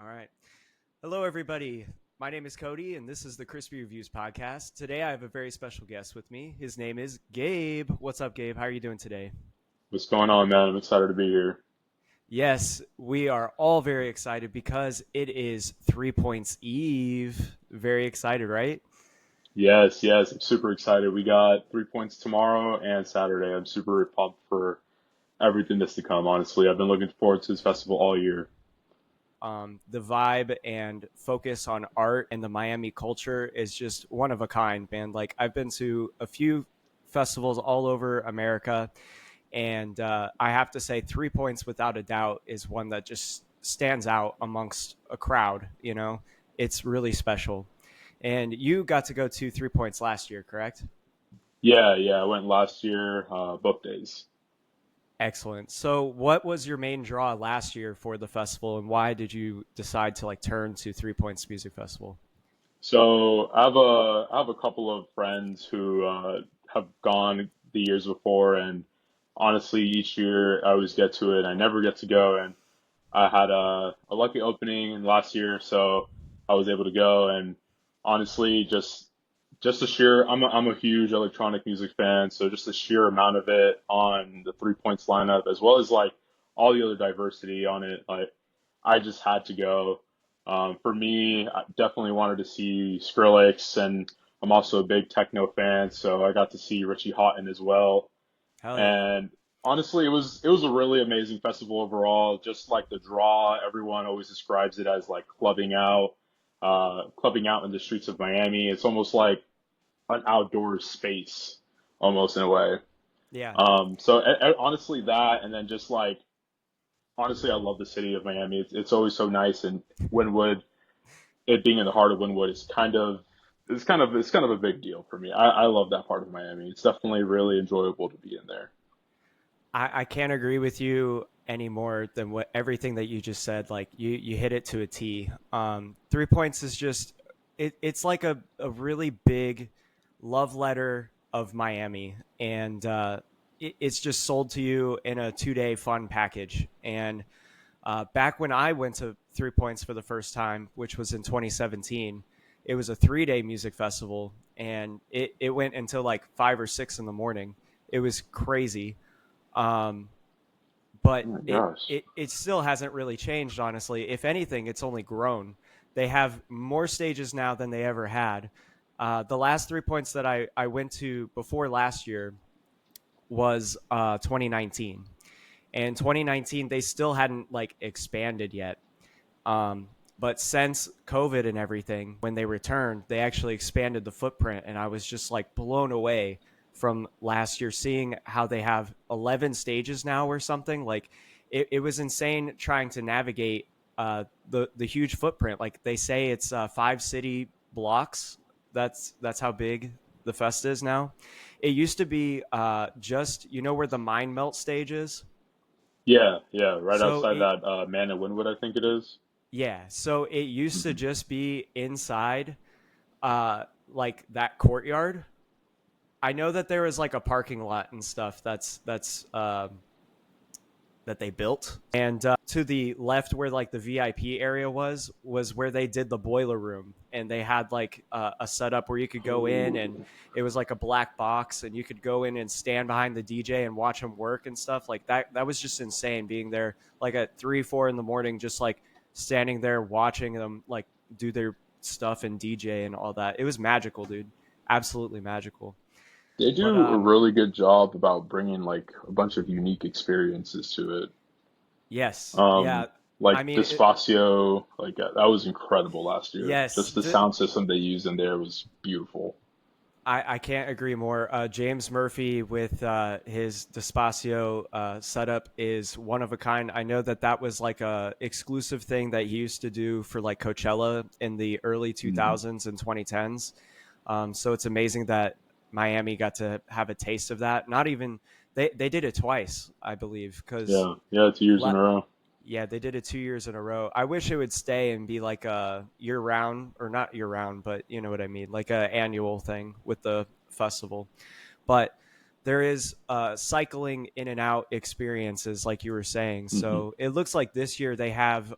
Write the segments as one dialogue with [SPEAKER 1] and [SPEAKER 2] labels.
[SPEAKER 1] All right. Hello, everybody. My name is Cody, and this is the Crispy Reviews podcast. Today, I have a very special guest with me. His name is Gabe. What's up, Gabe? How are you doing today?
[SPEAKER 2] What's going on, man? I'm excited to be here.
[SPEAKER 1] Yes, we are all very excited because it is 3 Points Eve. Very excited, right?
[SPEAKER 2] Yes, yes, I'm super excited. We got 3 points tomorrow and Saturday. I'm super pumped for everything that's to come, honestly. I've been looking forward to this festival all year.
[SPEAKER 1] The vibe and focus on art and the Miami culture is just one of a kind, man. Like, I've been to a few festivals all over America. And I have to say, 3 Points, without a doubt, is one that just stands out amongst a crowd. It's really special. And you got to go to 3 Points last year, correct?
[SPEAKER 2] Yeah, yeah, I went last year, both days.
[SPEAKER 1] Excellent. So, what was your main draw last year for the festival, and why did you decide to turn to 3 Points Music Festival?
[SPEAKER 2] So I have a couple of friends who have gone the years before, and honestly, each year I always get to it. I never get to go, and I had a lucky opening last year, so I was able to go. And honestly, just the sheer I'm a huge electronic music fan, so just the sheer amount of it on the 3 points lineup, as well as all the other diversity on it, I just had to go. For me, I definitely wanted to see Skrillex, and I'm also a big techno fan, so I got to see Richie Hawtin as well.
[SPEAKER 1] Hell yeah.
[SPEAKER 2] And honestly, it was a really amazing festival overall. Just like the draw, everyone always describes it as like clubbing out in the streets of Miami. It's almost like an outdoor space, almost in a way.
[SPEAKER 1] Yeah.
[SPEAKER 2] Honestly, that, and then just like honestly, I love the city of Miami. It's always so nice, and Wynwood, it being in the heart of Wynwood, is it's kind of a big deal for me. I love that part of Miami. It's definitely really enjoyable to be in there.
[SPEAKER 1] I can't agree with you any more than what everything that you just said. Like, you hit it to a T. 3 Points is just it's like a really big love letter of Miami, and it's just sold to you in a 2 day fun package. And back when I went to 3 Points for the first time, which was in 2017, it was a 3 day music festival, and it went until like 5 or 6 in the morning. It was crazy. Um,
[SPEAKER 2] Oh
[SPEAKER 1] but
[SPEAKER 2] my
[SPEAKER 1] it,
[SPEAKER 2] gosh.
[SPEAKER 1] it it still hasn't really changed, honestly. If anything, it's only grown. They have more stages now than they ever had. The last 3 points that I went to before last year was 2019. And 2019, they still hadn't expanded yet. But since COVID and everything, when they returned, they actually expanded the footprint, and I was just like blown away from last year, seeing how they have 11 stages now or something. Like, it was insane trying to navigate the huge footprint. Like, they say it's 5 city blocks. That's how big the fest is now. It used to be just where the Mind Melt stage is.
[SPEAKER 2] Yeah, yeah, right
[SPEAKER 1] So
[SPEAKER 2] outside
[SPEAKER 1] it
[SPEAKER 2] that Man at Wynwood, I think it is.
[SPEAKER 1] Yeah, so it used to
[SPEAKER 2] Hmm.
[SPEAKER 1] just be inside like that courtyard. I know that there was like a parking lot and stuff that they built. And to the left where like the VIP area was where they did the boiler room, and they had like a setup where you could go in, and
[SPEAKER 2] Oh,
[SPEAKER 1] it was like a black box, and you could go in and stand behind the DJ and watch him work and stuff like that. That was just insane, being there like at 3 4 in the morning, just like standing there watching them like do their stuff and DJ and all that. It was magical, dude. Absolutely magical.
[SPEAKER 2] they
[SPEAKER 1] But
[SPEAKER 2] do a really good job about bringing like a bunch of unique experiences to it.
[SPEAKER 1] yes,
[SPEAKER 2] Um,
[SPEAKER 1] yeah. I
[SPEAKER 2] like
[SPEAKER 1] mean,
[SPEAKER 2] Despacio, that was incredible last year.
[SPEAKER 1] yes.
[SPEAKER 2] Just the sound system they used in there was beautiful.
[SPEAKER 1] I can't agree more. James Murphy with his Despacio setup is one of a kind. I know that that was like a exclusive thing that he used to do for like Coachella in the early
[SPEAKER 2] Mm.
[SPEAKER 1] 2000s and 2010s. So it's amazing that Miami got to have a taste of that. Not even they did it twice, I believe, because
[SPEAKER 2] Yeah, yeah, 2 years in a row.
[SPEAKER 1] yeah, they did it 2 years in a row. I wish it would stay and be like a year round, or not year round, but you know what I mean, like a annual thing with the festival. But there is cycling in and out experiences, like you were saying.
[SPEAKER 2] Hmm.
[SPEAKER 1] So it looks like this year they have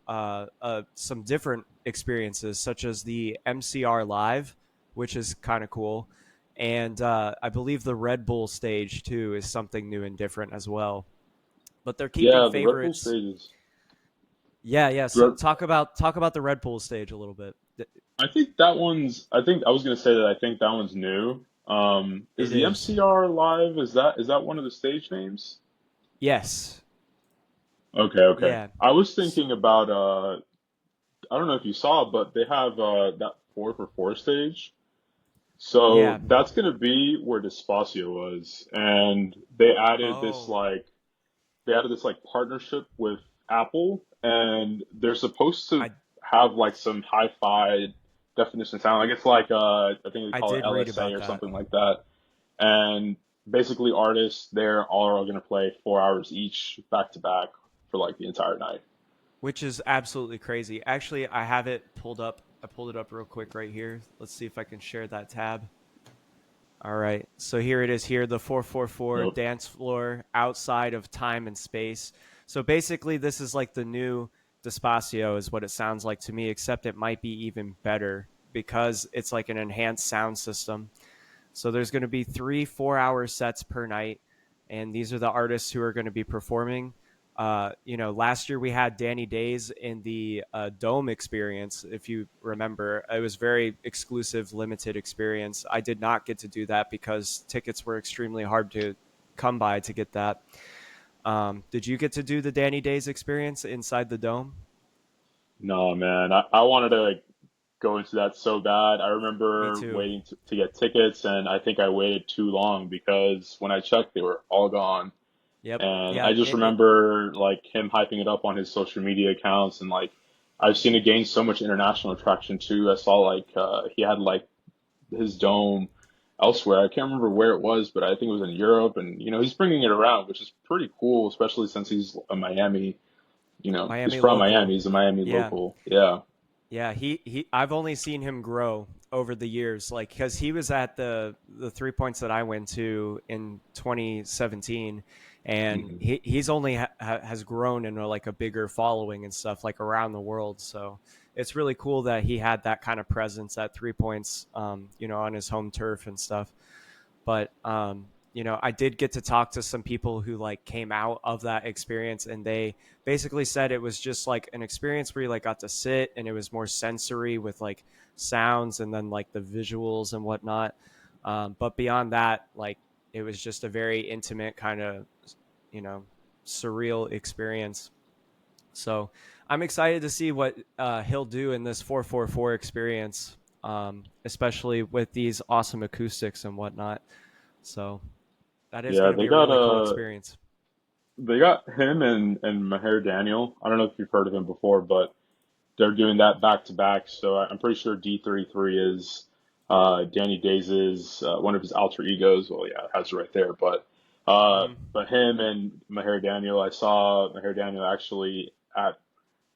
[SPEAKER 1] some different experiences, such as the MCR Live, which is kind of cool. And I believe the Red Bull stage, too, is something new and different as well. But they're keeping
[SPEAKER 2] Yeah, the Red Bull
[SPEAKER 1] favorites.
[SPEAKER 2] stages.
[SPEAKER 1] Yeah, yeah. So
[SPEAKER 2] Red,
[SPEAKER 1] talk about the Red Bull stage a little bit.
[SPEAKER 2] I think that one's. I think I was gonna say that I think that one's new. Is
[SPEAKER 1] It
[SPEAKER 2] the
[SPEAKER 1] is.
[SPEAKER 2] MCR live? Is that one of the stage names?
[SPEAKER 1] Yes.
[SPEAKER 2] Okay, okay.
[SPEAKER 1] Yeah.
[SPEAKER 2] I was thinking about. I don't know if you saw, but they have that 4 for 4 stage. So
[SPEAKER 1] Yeah.
[SPEAKER 2] that's gonna be where Despacio was, and they added this
[SPEAKER 1] Oh,
[SPEAKER 2] like they added this like partnership with Apple, and they're supposed to
[SPEAKER 1] I
[SPEAKER 2] have like some hi-fi definition sound. Like it's like I think they
[SPEAKER 1] I
[SPEAKER 2] call it
[SPEAKER 1] did read
[SPEAKER 2] LSA
[SPEAKER 1] about
[SPEAKER 2] or
[SPEAKER 1] that.
[SPEAKER 2] something like that. And basically, artists they're all going to play 4 hours each back to back for like the entire night.
[SPEAKER 1] Which is absolutely crazy. Actually, I have it pulled up. I pulled it up real quick right here. Let's see if I can share that tab. All right. So here it is here, the 444
[SPEAKER 2] Yep.
[SPEAKER 1] dance floor outside of time and space. So basically this is like the new Despacio is what it sounds like to me, except it might be even better because it's like an enhanced sound system. So there's going to be 3 4 hour sets per night, and these are the artists who are going to be performing. Last year we had Danny Days in the Dome experience. If you remember, it was very exclusive, limited experience. I did not get to do that because tickets were extremely hard to come by to get that. Did you get to do the Danny Days experience inside the Dome?
[SPEAKER 2] No, man, I wanted to like go into that so bad. I
[SPEAKER 1] Me
[SPEAKER 2] remember
[SPEAKER 1] too.
[SPEAKER 2] waiting to get tickets, and I think I waited too long because when I checked, they were all gone.
[SPEAKER 1] Yep.
[SPEAKER 2] And
[SPEAKER 1] Yeah.
[SPEAKER 2] I just remember like him hyping it up on his social media accounts, and like I've seen it gain so much international attraction too. I saw like he had like his dome elsewhere. I can't remember where it was, but I think it was in Europe, and he's bringing it around, which is pretty cool, especially since he's a Miami. He's
[SPEAKER 1] Miami
[SPEAKER 2] from
[SPEAKER 1] local.
[SPEAKER 2] Miami. He's a Miami
[SPEAKER 1] Yeah.
[SPEAKER 2] local. Yeah.
[SPEAKER 1] Yeah, he I've only seen him grow over the years, like because he was at the 3 points that I went to in 2017, and
[SPEAKER 2] Hmm.
[SPEAKER 1] he's only has grown into like a bigger following and stuff like around the world. So it's really cool that he had that kind of presence at 3 points, on his home turf and stuff. But I did get to talk to some people who like came out of that experience, and they basically said it was just like an experience where you like got to sit, and it was more sensory with like sounds and then like the visuals and whatnot. But beyond that, like it was just a very intimate kind of you know surreal experience. So I'm excited to see what he'll do in this 444 experience, especially with these awesome acoustics and whatnot. So that is
[SPEAKER 2] Yeah,
[SPEAKER 1] going to be a really cool experience.
[SPEAKER 2] they got him and Maher Daniel. I don't know if you've heard of him before, but they're doing that back to back. So I'm pretty sure D33 is Danny Days' one of his alter egos. Well, yeah, it has it right there.
[SPEAKER 1] Hmm.
[SPEAKER 2] But him and Maher Daniel, I saw Maher Daniel actually at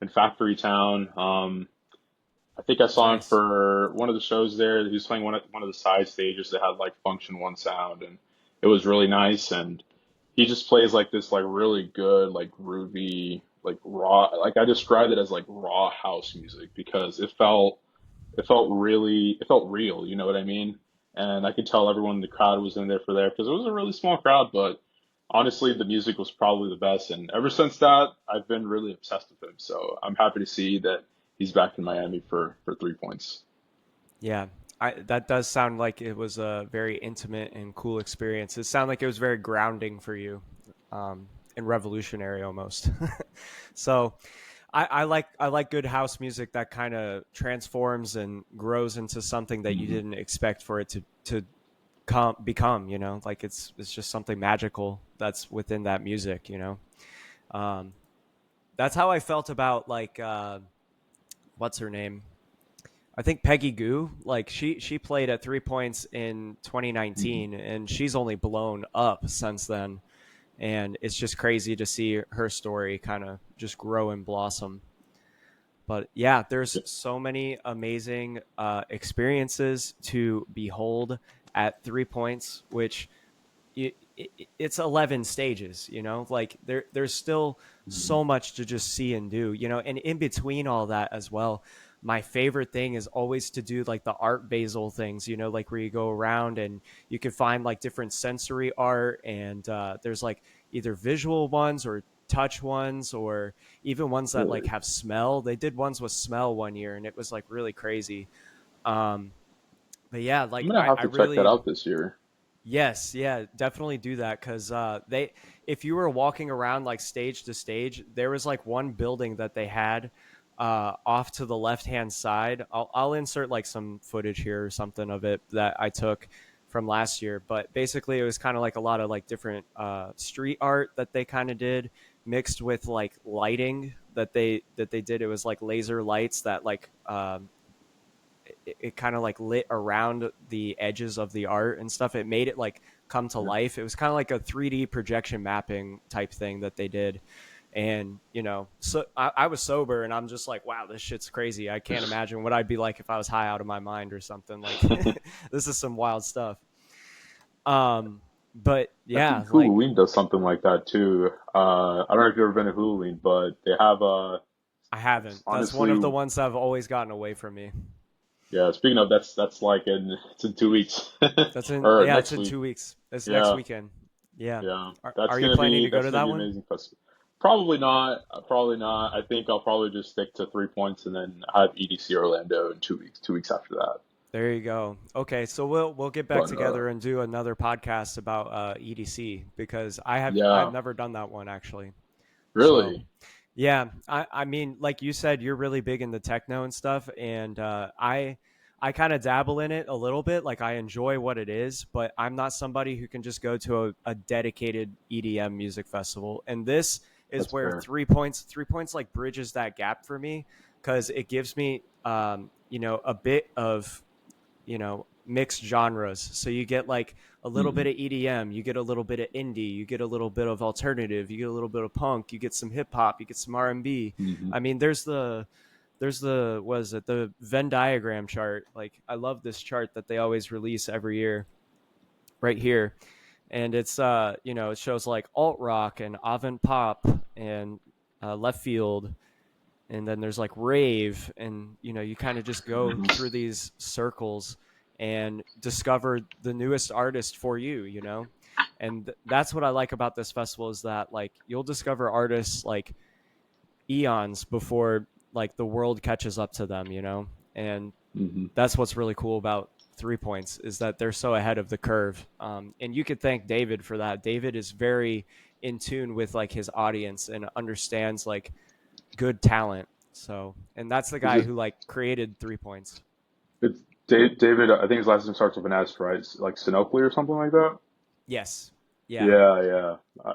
[SPEAKER 2] in Factory Town. I think I saw him
[SPEAKER 1] Nice.
[SPEAKER 2] for one of the shows there. He was playing one of the side stages that had like Function One sound, and it was really nice. And he just plays like this like really good like groovy like raw. Like I described it as like raw house music because it felt real. You know what I mean? And I could tell everyone in the crowd was in there for there because it was a really small crowd, but honestly, the music was probably the best. And ever since that, I've been really obsessed with him. So I'm happy to see that he's back in Miami for 3 points.
[SPEAKER 1] Yeah. That does sound like it was a very intimate and cool experience. It sounded like it was very grounding for you, and revolutionary almost. So I like good house music that kind of transforms and grows into something that you
[SPEAKER 2] Hmm.
[SPEAKER 1] didn't expect for it to become. Like it's just something magical that's within that music. Um, that's how I felt about like what's her name? I think Peggy Goo. Like she played at 3 points in
[SPEAKER 2] Hmm.
[SPEAKER 1] 2019, and she's only blown up since then. And it's just crazy to see her story kind of just grow and blossom. But yeah, there's so many amazing experiences to behold at 3 points, which it's 11 stages, you know, like there's still
[SPEAKER 2] Mhm.
[SPEAKER 1] so much to just see and do, you know, and in between all that as well, my favorite thing is always to do like the art basel things, you know, like where you go around and you can find like different sensory art, and there's like either visual ones or touch ones, or even ones that like
[SPEAKER 2] Really,
[SPEAKER 1] have smell. They did ones with smell one year and it was like really crazy. um but yeah,
[SPEAKER 2] I'm
[SPEAKER 1] like
[SPEAKER 2] gonna have
[SPEAKER 1] I
[SPEAKER 2] to check that
[SPEAKER 1] really,
[SPEAKER 2] out this year.
[SPEAKER 1] yes, yeah, definitely do that, because they, if you were walking around like stage to stage, there was like one building that they had off to the left hand side. I'll insert like some footage here or something of it that I took from last year, but basically it was kind of like a lot of like different street art that they kind of did mixed with like lighting that they did. It was like laser lights that like it kind of like lit around the edges of the art and stuff. It made it like come to
[SPEAKER 2] Yeah.
[SPEAKER 1] life. It was kind of like a 3D projection mapping type thing that they did. And, you know, so I was sober and I'm just like, wow, this shit's crazy. I can't imagine what I'd be like if I was high out of my mind or something. Like, this is some wild stuff. But
[SPEAKER 2] I
[SPEAKER 1] yeah,
[SPEAKER 2] think
[SPEAKER 1] like,
[SPEAKER 2] Halloween does something like that too. I don't know if you've ever been to Halloween, but they have
[SPEAKER 1] I haven't. That's one of the
[SPEAKER 2] honestly,
[SPEAKER 1] ones that have always gotten away from me.
[SPEAKER 2] yeah. Speaking of, that's like in it's in 2 weeks
[SPEAKER 1] That's in,
[SPEAKER 2] or
[SPEAKER 1] yeah, it's
[SPEAKER 2] next
[SPEAKER 1] in
[SPEAKER 2] week.
[SPEAKER 1] 2 weeks. It's next
[SPEAKER 2] Yeah,
[SPEAKER 1] weekend. Yeah.
[SPEAKER 2] yeah.
[SPEAKER 1] Are you planning to go
[SPEAKER 2] That's
[SPEAKER 1] to
[SPEAKER 2] gonna
[SPEAKER 1] that
[SPEAKER 2] be
[SPEAKER 1] one?
[SPEAKER 2] amazing. Probably not. Probably not. I think I'll probably just stick to 3 points and then have EDC Orlando in 2 weeks. 2 weeks after that.
[SPEAKER 1] There you go. Okay, so we'll get back
[SPEAKER 2] But
[SPEAKER 1] together and do another podcast about EDC, because I've
[SPEAKER 2] yeah,
[SPEAKER 1] never done that one actually. So
[SPEAKER 2] really.
[SPEAKER 1] yeah, I mean, like you said, you're really big into techno and stuff, and I kind of dabble in it a little bit. Like I enjoy what it is, but I'm not somebody who can just go to a dedicated EDM music festival. And this is
[SPEAKER 2] That's
[SPEAKER 1] where
[SPEAKER 2] fair.
[SPEAKER 1] 3 points like bridges that gap for me, because it gives me you know, a bit of, you know, mixed genres. So you get like a little bit
[SPEAKER 2] Hmm.
[SPEAKER 1] of EDM, you get a little bit of indie, you get a little bit of alternative, you get a little bit of punk, you get some hip hop, you get some R&B.
[SPEAKER 2] Hmm.
[SPEAKER 1] I mean, there's the was it the Venn diagram chart. Like I love this chart that they always release every year right here. And it's you know, it shows like alt rock and avant pop and left field, and then there's like rave, and you know, you kind of just go
[SPEAKER 2] Hmm.
[SPEAKER 1] through these circles and discover the newest artist for you, you know. And that's what I like about this festival, is that like you'll discover artists like eons before like the world catches up to them, you know. And
[SPEAKER 2] Hmm.
[SPEAKER 1] that's what's really cool about 3 points, is that they're so ahead of the curve. And you could thank David for that. David is very in tune with like his audience and understands like good talent. So, and that's the
[SPEAKER 2] Is
[SPEAKER 1] guy
[SPEAKER 2] it?
[SPEAKER 1] who like created 3 points.
[SPEAKER 2] It's David. I think his last name starts with an S, right? Like Sinopoli or something like that.
[SPEAKER 1] Yes. Yeah,
[SPEAKER 2] Yeah, yeah.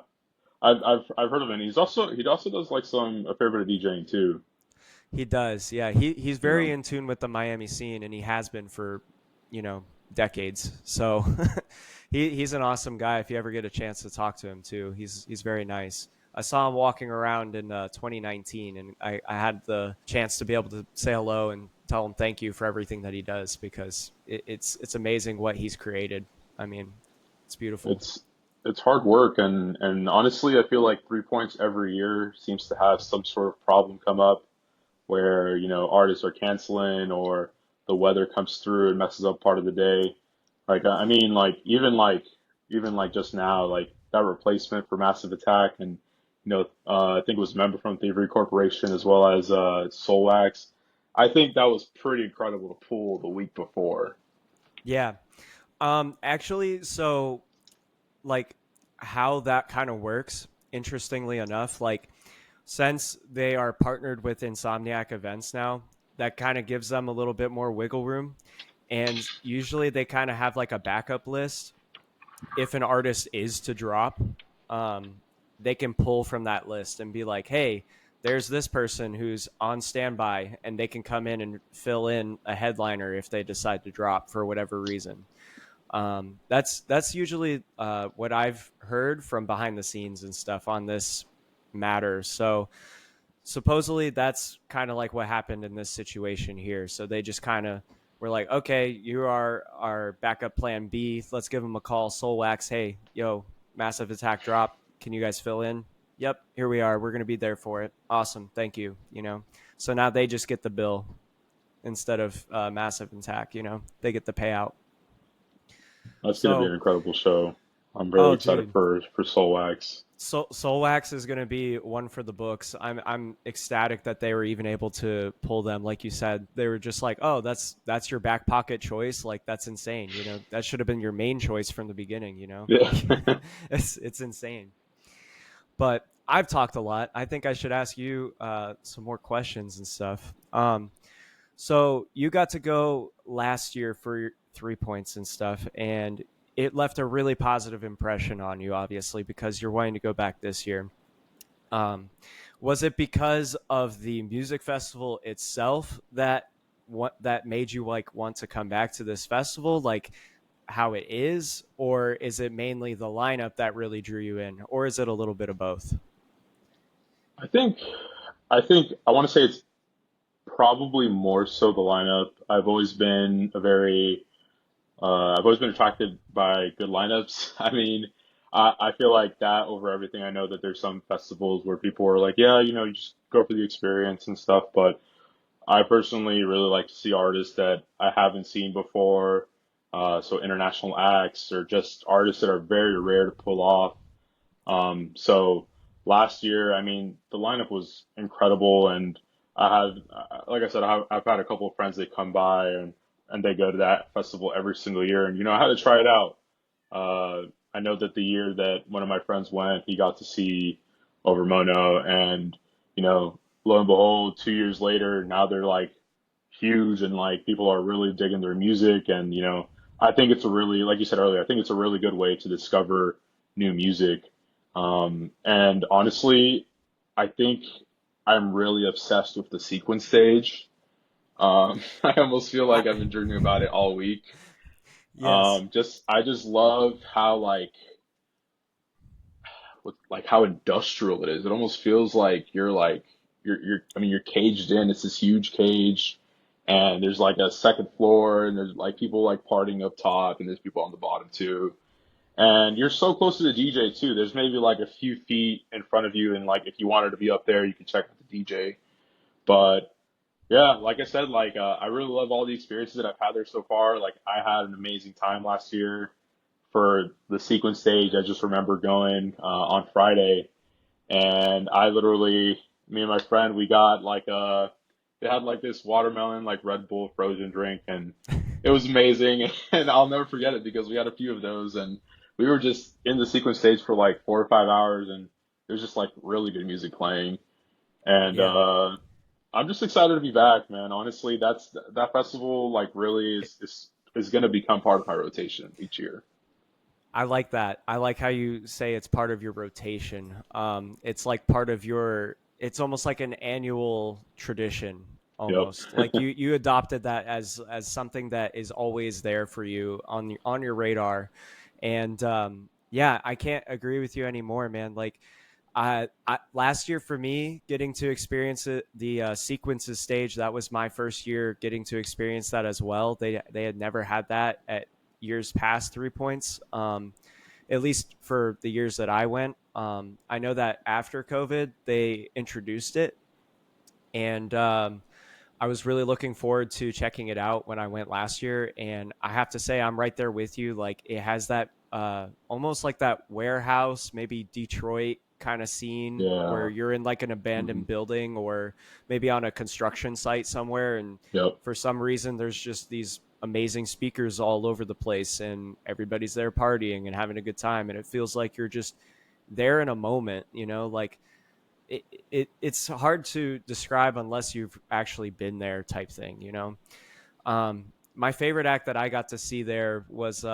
[SPEAKER 2] I've heard of him. He also does like some a fair bit of DJing too.
[SPEAKER 1] he does. Yeah, he's
[SPEAKER 2] Yeah.
[SPEAKER 1] very in tune with the Miami scene, and he has been for, you know, decades. So, he's an awesome guy. If you ever get a chance to talk to him too, he's very nice. I saw him walking around in 2019, and I had the chance to be able to say hello and tell him thank you for everything that he does, because it's amazing what he's created. I mean, it's beautiful.
[SPEAKER 2] It's it's hard work and honestly, I feel like 3 points every year seems to have some sort of problem come up where, artists are canceling or the weather comes through and messes up part of the day. Like I mean, like even like just now, like that replacement for Massive Attack and I think it was a member from Thievery Corporation as well as Soulwax. I think that was pretty incredible to pull the week before.
[SPEAKER 1] Yeah. Actually, so like how that kind of works, interestingly enough, like since they are partnered with Insomniac Events now, that kind of gives them a little bit more wiggle room. And usually they kind of have like a backup list. If an artist is to drop, um, they can pull from that list and be like, hey, there's this person who's on standby, and they can come in and fill in a headliner if they decide to drop for whatever reason. That's usually what I've heard from behind the scenes and stuff on this matter. So supposedly that's kind of like what happened in this situation here. So they just kind of were like, okay, you are our backup plan B. Let's give them a call. Soulwax, hey, yo, Massive Attack drop. Can you guys fill in? Yep, here we are. We're going to be there for it. Awesome. Thank you. So now they just get the bill instead of Massive Attack, they get the payout.
[SPEAKER 2] That's going to be an
[SPEAKER 1] So,
[SPEAKER 2] incredible show. I'm really
[SPEAKER 1] oh,
[SPEAKER 2] excited
[SPEAKER 1] dude.
[SPEAKER 2] for Soul Wax.
[SPEAKER 1] Soul Wax is going to be one for the books. I'm ecstatic that they were even able to pull them. Like you said, they were just like, oh, that's your back pocket choice. Like that's insane. That should have been your main choice from the beginning.
[SPEAKER 2] Yeah.
[SPEAKER 1] Like it's insane. But I've talked a lot. I think I should ask you some more questions and stuff. So you got to go last year for your 3 points and stuff, and it left a really positive impression on you, obviously, because you're wanting to go back this year. Um, was it because of the music festival itself that made you like want to come back to this festival, like how it is, or is it mainly the lineup that really drew you in, or is it a little bit of both?
[SPEAKER 2] I think I want to say it's probably more so the lineup. I've always been attracted by good lineups. I mean, I feel like that over everything. I know that there's some festivals where people are like, yeah, you just go for the experience and stuff, but I personally really like to see artists that I haven't seen before. So international acts or just artists that are very rare to pull off. So last year, I mean, the lineup was incredible, and like I said, I've had a couple of friends that come by and they go to that festival every single year, and I had to try it out. I know that the year that one of my friends went, he got to see Overmono, and lo and behold, 2 years later, now they're like huge, and like people are really digging their music, and I think it's a really, like you said earlier, I think it's a really good way to discover new music. And honestly, I think I'm really obsessed with the sequence stage. I almost feel
[SPEAKER 1] I,
[SPEAKER 2] like I've been dreaming about it all week.
[SPEAKER 1] yes.
[SPEAKER 2] I just love how like how industrial it is. It almost feels like I mean you're caged in. It's this huge cage, and there's like a second floor, and there's like people like partying up top, and there's people on the bottom too. And you're so close to the DJ too. There's maybe like a few feet in front of you, and like if you wanted to be up there, you could check out the DJ. But yeah, like I said, I really love all the experiences that I've had there so far. Like I had an amazing time last year for the sequence stage. I just remember going on Friday, and me and my friend, we got they had like this watermelon like Red Bull frozen drink, and it was amazing. And I'll never forget it because we had a few of those, and we were just in the sequence stage for like 4 or 5 hours, and there's just like really good music playing. And
[SPEAKER 1] Yeah.
[SPEAKER 2] I'm just excited to be back, man. Honestly, that festival like really is going to become part of my rotation each year.
[SPEAKER 1] I like that. I like how you say it's part of your rotation. It's like part of it's almost like an annual tradition
[SPEAKER 2] Yep.
[SPEAKER 1] almost. Like you adopted that as something that is always there for you on your radar. And yeah, I can't agree with you anymore, man. Like last year for me, getting to experience the sequences stage, that was my first year getting to experience that as well. They had never had that at years past 3 points, at least for the years that I went. I know that after COVID, they introduced it, and I was really looking forward to checking it out when I went last year. And I have to say, I'm right there with you. Like it has that almost like that warehouse, maybe Detroit kind of scene where
[SPEAKER 2] Yeah.
[SPEAKER 1] you're in like an
[SPEAKER 2] Hmm.
[SPEAKER 1] abandoned building or maybe on a construction site somewhere. And
[SPEAKER 2] Yep.
[SPEAKER 1] for some reason, there's just these amazing speakers all over the place and everybody's there partying and having a good time. And it feels like you're just there in a moment, like it's hard to describe unless you've actually been there type thing. My favorite act that I got to see there was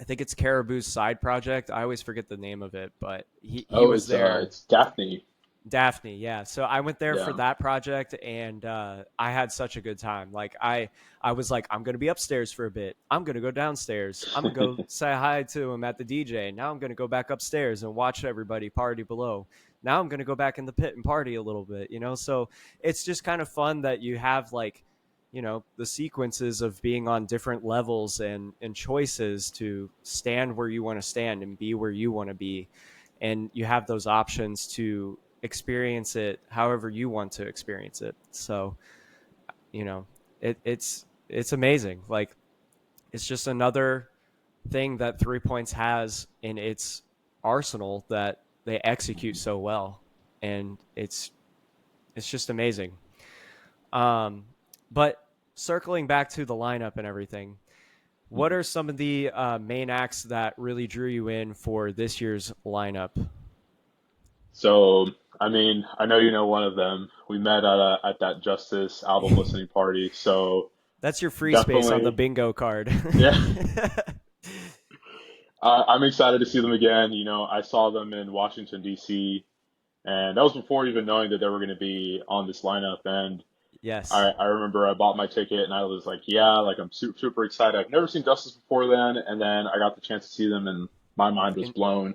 [SPEAKER 1] I think it's Caribou's side project. I always forget the name of it, but he
[SPEAKER 2] Oh,
[SPEAKER 1] was there.
[SPEAKER 2] it's Daphne.
[SPEAKER 1] Daphne, yeah. So I went there for
[SPEAKER 2] Yeah.
[SPEAKER 1] that project, and I had such a good time. Like I was like, I'm gonna be upstairs for a bit. I'm gonna go downstairs. I'm gonna go say hi to him at the DJ. Now I'm gonna go back upstairs and watch everybody party below. Now I'm gonna go back in the pit and party a little bit. So it's just kind of fun that you have like the sequences of being on different levels and choices to stand where you want to stand and be where you want to be, and you have those options to experience it however you want to experience it. So you know it's amazing. Like, it's just another thing that 3 points has in its arsenal that they execute so well, and it's just amazing. um but circling back to the lineup and everything, what
[SPEAKER 2] Mhm.
[SPEAKER 1] are some of the main acts that really drew you in for this year's lineup?
[SPEAKER 2] So, I mean, I know you know one of them. We met at that Justice album listening party. So
[SPEAKER 1] That's your free space on the
[SPEAKER 2] definitely,
[SPEAKER 1] bingo card.
[SPEAKER 2] yeah. I'm excited to see them again. You know, I saw them in Washington D.C. and that was before even knowing that they were going to be on this lineup. And
[SPEAKER 1] Yes.
[SPEAKER 2] I remember I bought my ticket and I was like, yeah, like I'm super, super excited. I've never seen Justice before then, and then I got the chance to see them, and my mind was
[SPEAKER 1] And
[SPEAKER 2] blown.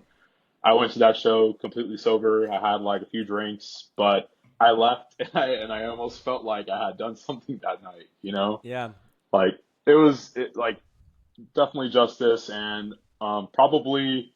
[SPEAKER 2] I went to that show completely sober. I had like a few drinks, but I left and I almost felt like I had done something that night, you know?
[SPEAKER 1] yeah.
[SPEAKER 2] Like like definitely Justice and probably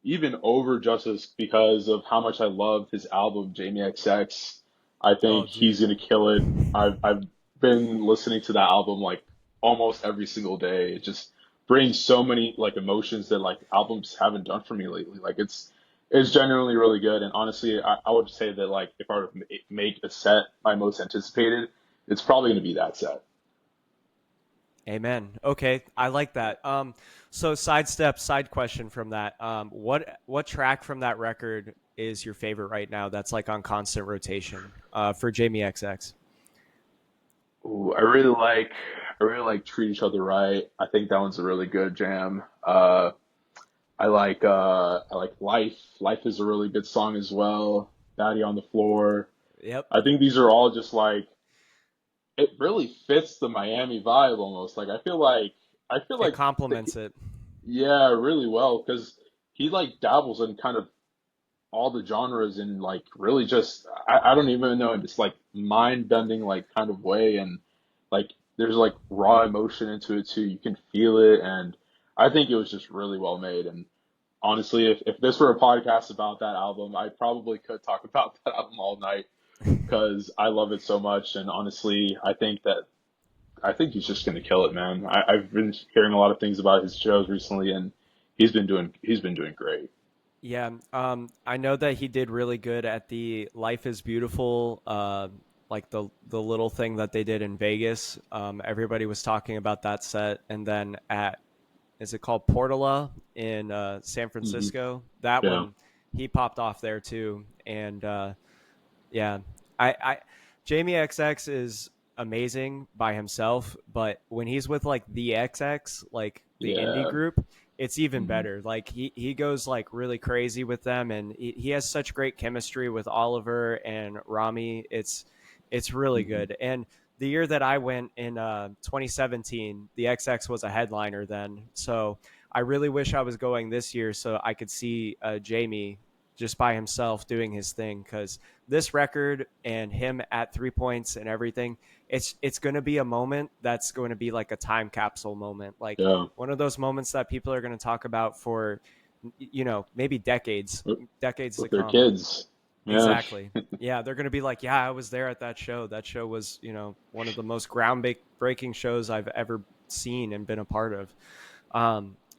[SPEAKER 2] even over Justice because of how much I love his album Jamie XX. I think
[SPEAKER 1] Oh,
[SPEAKER 2] he's
[SPEAKER 1] dude.
[SPEAKER 2] gonna kill it. I've been listening to that album like almost every single day. It just brings so many like emotions that like albums haven't done for me lately. Like it's genuinely really good. And honestly, I would say that like if I were to make a set my most anticipated, it's probably gonna be that set.
[SPEAKER 1] Amen. Okay, I like that. So side question from that. What track from that record is your favorite right now? That's like on constant rotation. For Jamie XX.
[SPEAKER 2] Ooh, I really like Treat Each Other Right. I think that one's a really good jam. I like Life. Life is a really good song as well. Batty on the Floor.
[SPEAKER 1] Yep.
[SPEAKER 2] I think these are all just like it really fits the Miami vibe almost. Like I feel
[SPEAKER 1] It
[SPEAKER 2] like the,
[SPEAKER 1] complements it.
[SPEAKER 2] yeah, really well because he like dabbles in kind of all the genres in like really just I don't even know in this like mind bending like kind of way, and like there's like raw emotion into it too. You can feel it, and I think it was just really well made. And honestly, if this were a podcast about that album, I probably could talk about that album all night because I love it so much. And honestly, I think he's just gonna kill it, man. I've been hearing a lot of things about his shows recently, and he's been doing great.
[SPEAKER 1] Yeah, I know that he did really good at the Life is Beautiful, like the little thing that they did in Vegas. Everybody was talking about that set, and then at, is it called Portola in San
[SPEAKER 2] Hmm.
[SPEAKER 1] Francisco? That
[SPEAKER 2] Yeah.
[SPEAKER 1] one, he popped off there too, and yeah, I Jamie XX is amazing by himself, but when he's with like the XX, like the indie
[SPEAKER 2] Yeah.
[SPEAKER 1] group, it's even
[SPEAKER 2] Hmm.
[SPEAKER 1] better. Like he goes like really crazy with them, and he has such great chemistry with Oliver and Rami. It's really
[SPEAKER 2] Hmm.
[SPEAKER 1] good. And the year that I went in 2017, the XX was a headliner then, so I really wish I was going this year so I could see Jamie just by himself doing his thing, because this record and him at 3 points and everything, it's going to be a moment that's going to be like a time capsule moment, like
[SPEAKER 2] Yeah.
[SPEAKER 1] one of those moments that people are going to talk about for maybe
[SPEAKER 2] With
[SPEAKER 1] decades to
[SPEAKER 2] their
[SPEAKER 1] come.
[SPEAKER 2] kids. Yeah.
[SPEAKER 1] Exactly. Yeah, they're going to be like, yeah, I was there at that show. That show was, one of the most groundbreaking shows I've ever seen and been a part of.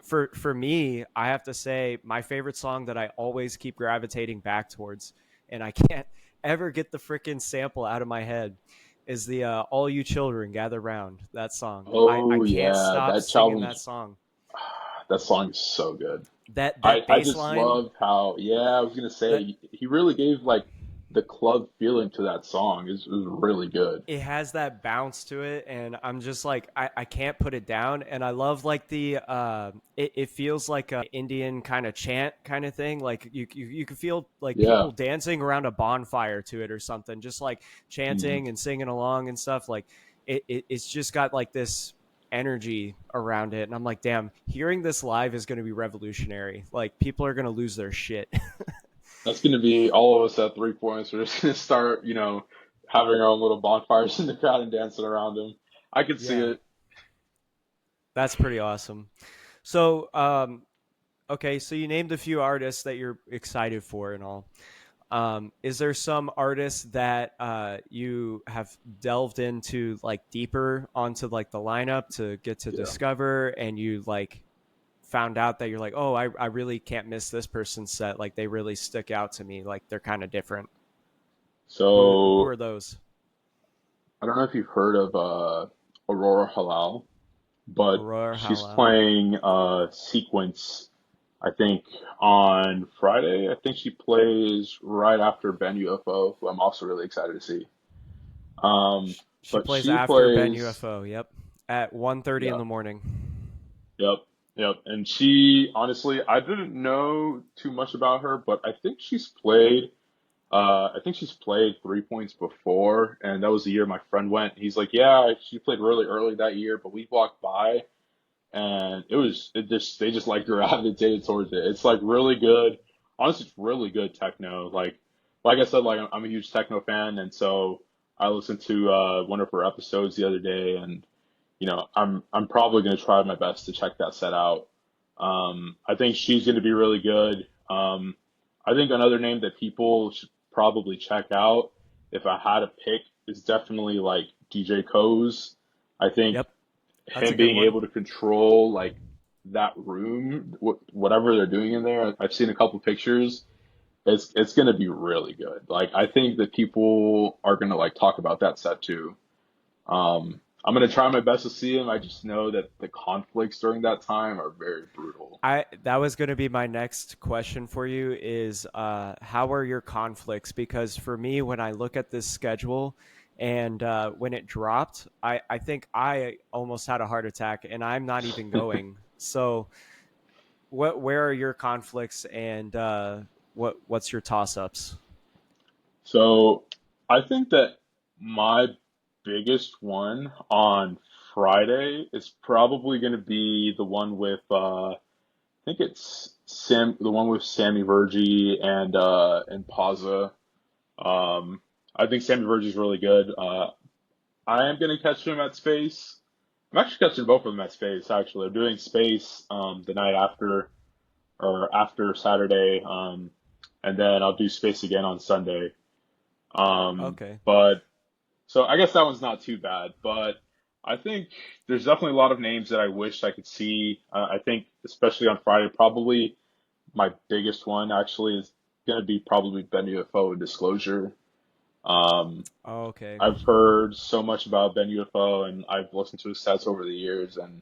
[SPEAKER 1] For me, I have to say my favorite song that I always keep gravitating back towards, and I can't ever get the freaking sample out of my head, is the "All You Children Gather Round." That song. I
[SPEAKER 2] Oh
[SPEAKER 1] can't
[SPEAKER 2] yeah,
[SPEAKER 1] stop
[SPEAKER 2] that
[SPEAKER 1] singing
[SPEAKER 2] album,
[SPEAKER 1] that song.
[SPEAKER 2] that song is so good.
[SPEAKER 1] That
[SPEAKER 2] I
[SPEAKER 1] bass
[SPEAKER 2] just
[SPEAKER 1] line.
[SPEAKER 2] love how, yeah, I was gonna
[SPEAKER 1] That
[SPEAKER 2] say he really gave like the club feeling to that song. It was really good.
[SPEAKER 1] it has that bounce to it, and I'm just like, I can't put it down. And I love like the it feels like a Indian kind of chant kind of thing, like you can feel like
[SPEAKER 2] Yeah.
[SPEAKER 1] people dancing around a bonfire to it or something, just like
[SPEAKER 2] Hmm.
[SPEAKER 1] chanting and singing along and stuff. Like it's just got like this energy around it, and I'm like, damn, hearing this live is going to be revolutionary. Like, people are going to lose their shit.
[SPEAKER 2] That's gonna be all of us at 3 points. We're just gonna start, you know, having our own little bonfires in the crowd and dancing around them. I could see
[SPEAKER 1] Yeah,
[SPEAKER 2] it.
[SPEAKER 1] that's pretty awesome. So, okay, so you named a few artists that you're excited for and all. Is there some artists that you have delved into like deeper onto like the lineup to get to
[SPEAKER 2] Yeah.
[SPEAKER 1] discover, and you like found out that you're like, oh, I really can't miss this person's set. Like they really stick out to me. Like they're kind of different. Who
[SPEAKER 2] So
[SPEAKER 1] are those?
[SPEAKER 2] I don't know if you've heard of Aurora Halal, but
[SPEAKER 1] Aurora
[SPEAKER 2] she's
[SPEAKER 1] Halal.
[SPEAKER 2] playing Sequence, I think, on Friday. I think she plays right after Ben UFO, who I'm also really excited to see. Um,
[SPEAKER 1] She
[SPEAKER 2] but
[SPEAKER 1] plays
[SPEAKER 2] she
[SPEAKER 1] after Ben
[SPEAKER 2] plays,
[SPEAKER 1] UFO. Yep, at 1:30 in
[SPEAKER 2] yeah,
[SPEAKER 1] the morning.
[SPEAKER 2] yep, yep. And she, honestly, I didn't know too much about her, but I think she's played 3 points before, and that was the year my friend went. He's like, yeah, she played really early that year, but we walked by, and it just they just like gravitated towards it. It's like really good. Honestly, it's really good techno. Like I said, like I'm a huge techno fan, and so I listened to one of her episodes the other day, and I'm probably gonna try my best to check that set out. I think she's gonna be really good. I think another name that people should probably check out, if I had to pick, is definitely like DJ Co's. I think
[SPEAKER 1] Yep, that's a
[SPEAKER 2] him
[SPEAKER 1] good
[SPEAKER 2] being
[SPEAKER 1] one.
[SPEAKER 2] able to control like that room, whatever they're doing in there. I've seen a couple pictures. It's gonna be really good. Like I think that people are gonna like talk about that set too. I'm gonna try my best to see him. I just know that the conflicts during that time are very brutal.
[SPEAKER 1] I that was going to be my next question for you is how are your conflicts? Because for me, when I look at this schedule and when it dropped, I think I almost had a heart attack, and I'm not even going. So where are your conflicts, and what's your toss ups?
[SPEAKER 2] So I think that my biggest one on Friday is probably gonna be the one with I think it's the one with Sammy Vergi and Pazza. Um, I think Sammy Vergi's really good. I am gonna catch him at Space. I'm actually catching both of them at Space. Actually, I'm doing Space the night after or after Saturday, and then I'll do Space again on Sunday.
[SPEAKER 1] Okay.
[SPEAKER 2] But so I guess that one's not too bad. But I think there's definitely a lot of names that I wish I could see. I think especially on Friday, probably my biggest one actually is going to be probably Ben UFO and Disclosure. Um,
[SPEAKER 1] Okay.
[SPEAKER 2] I've heard so much about Ben UFO and I've listened to his sets over the years and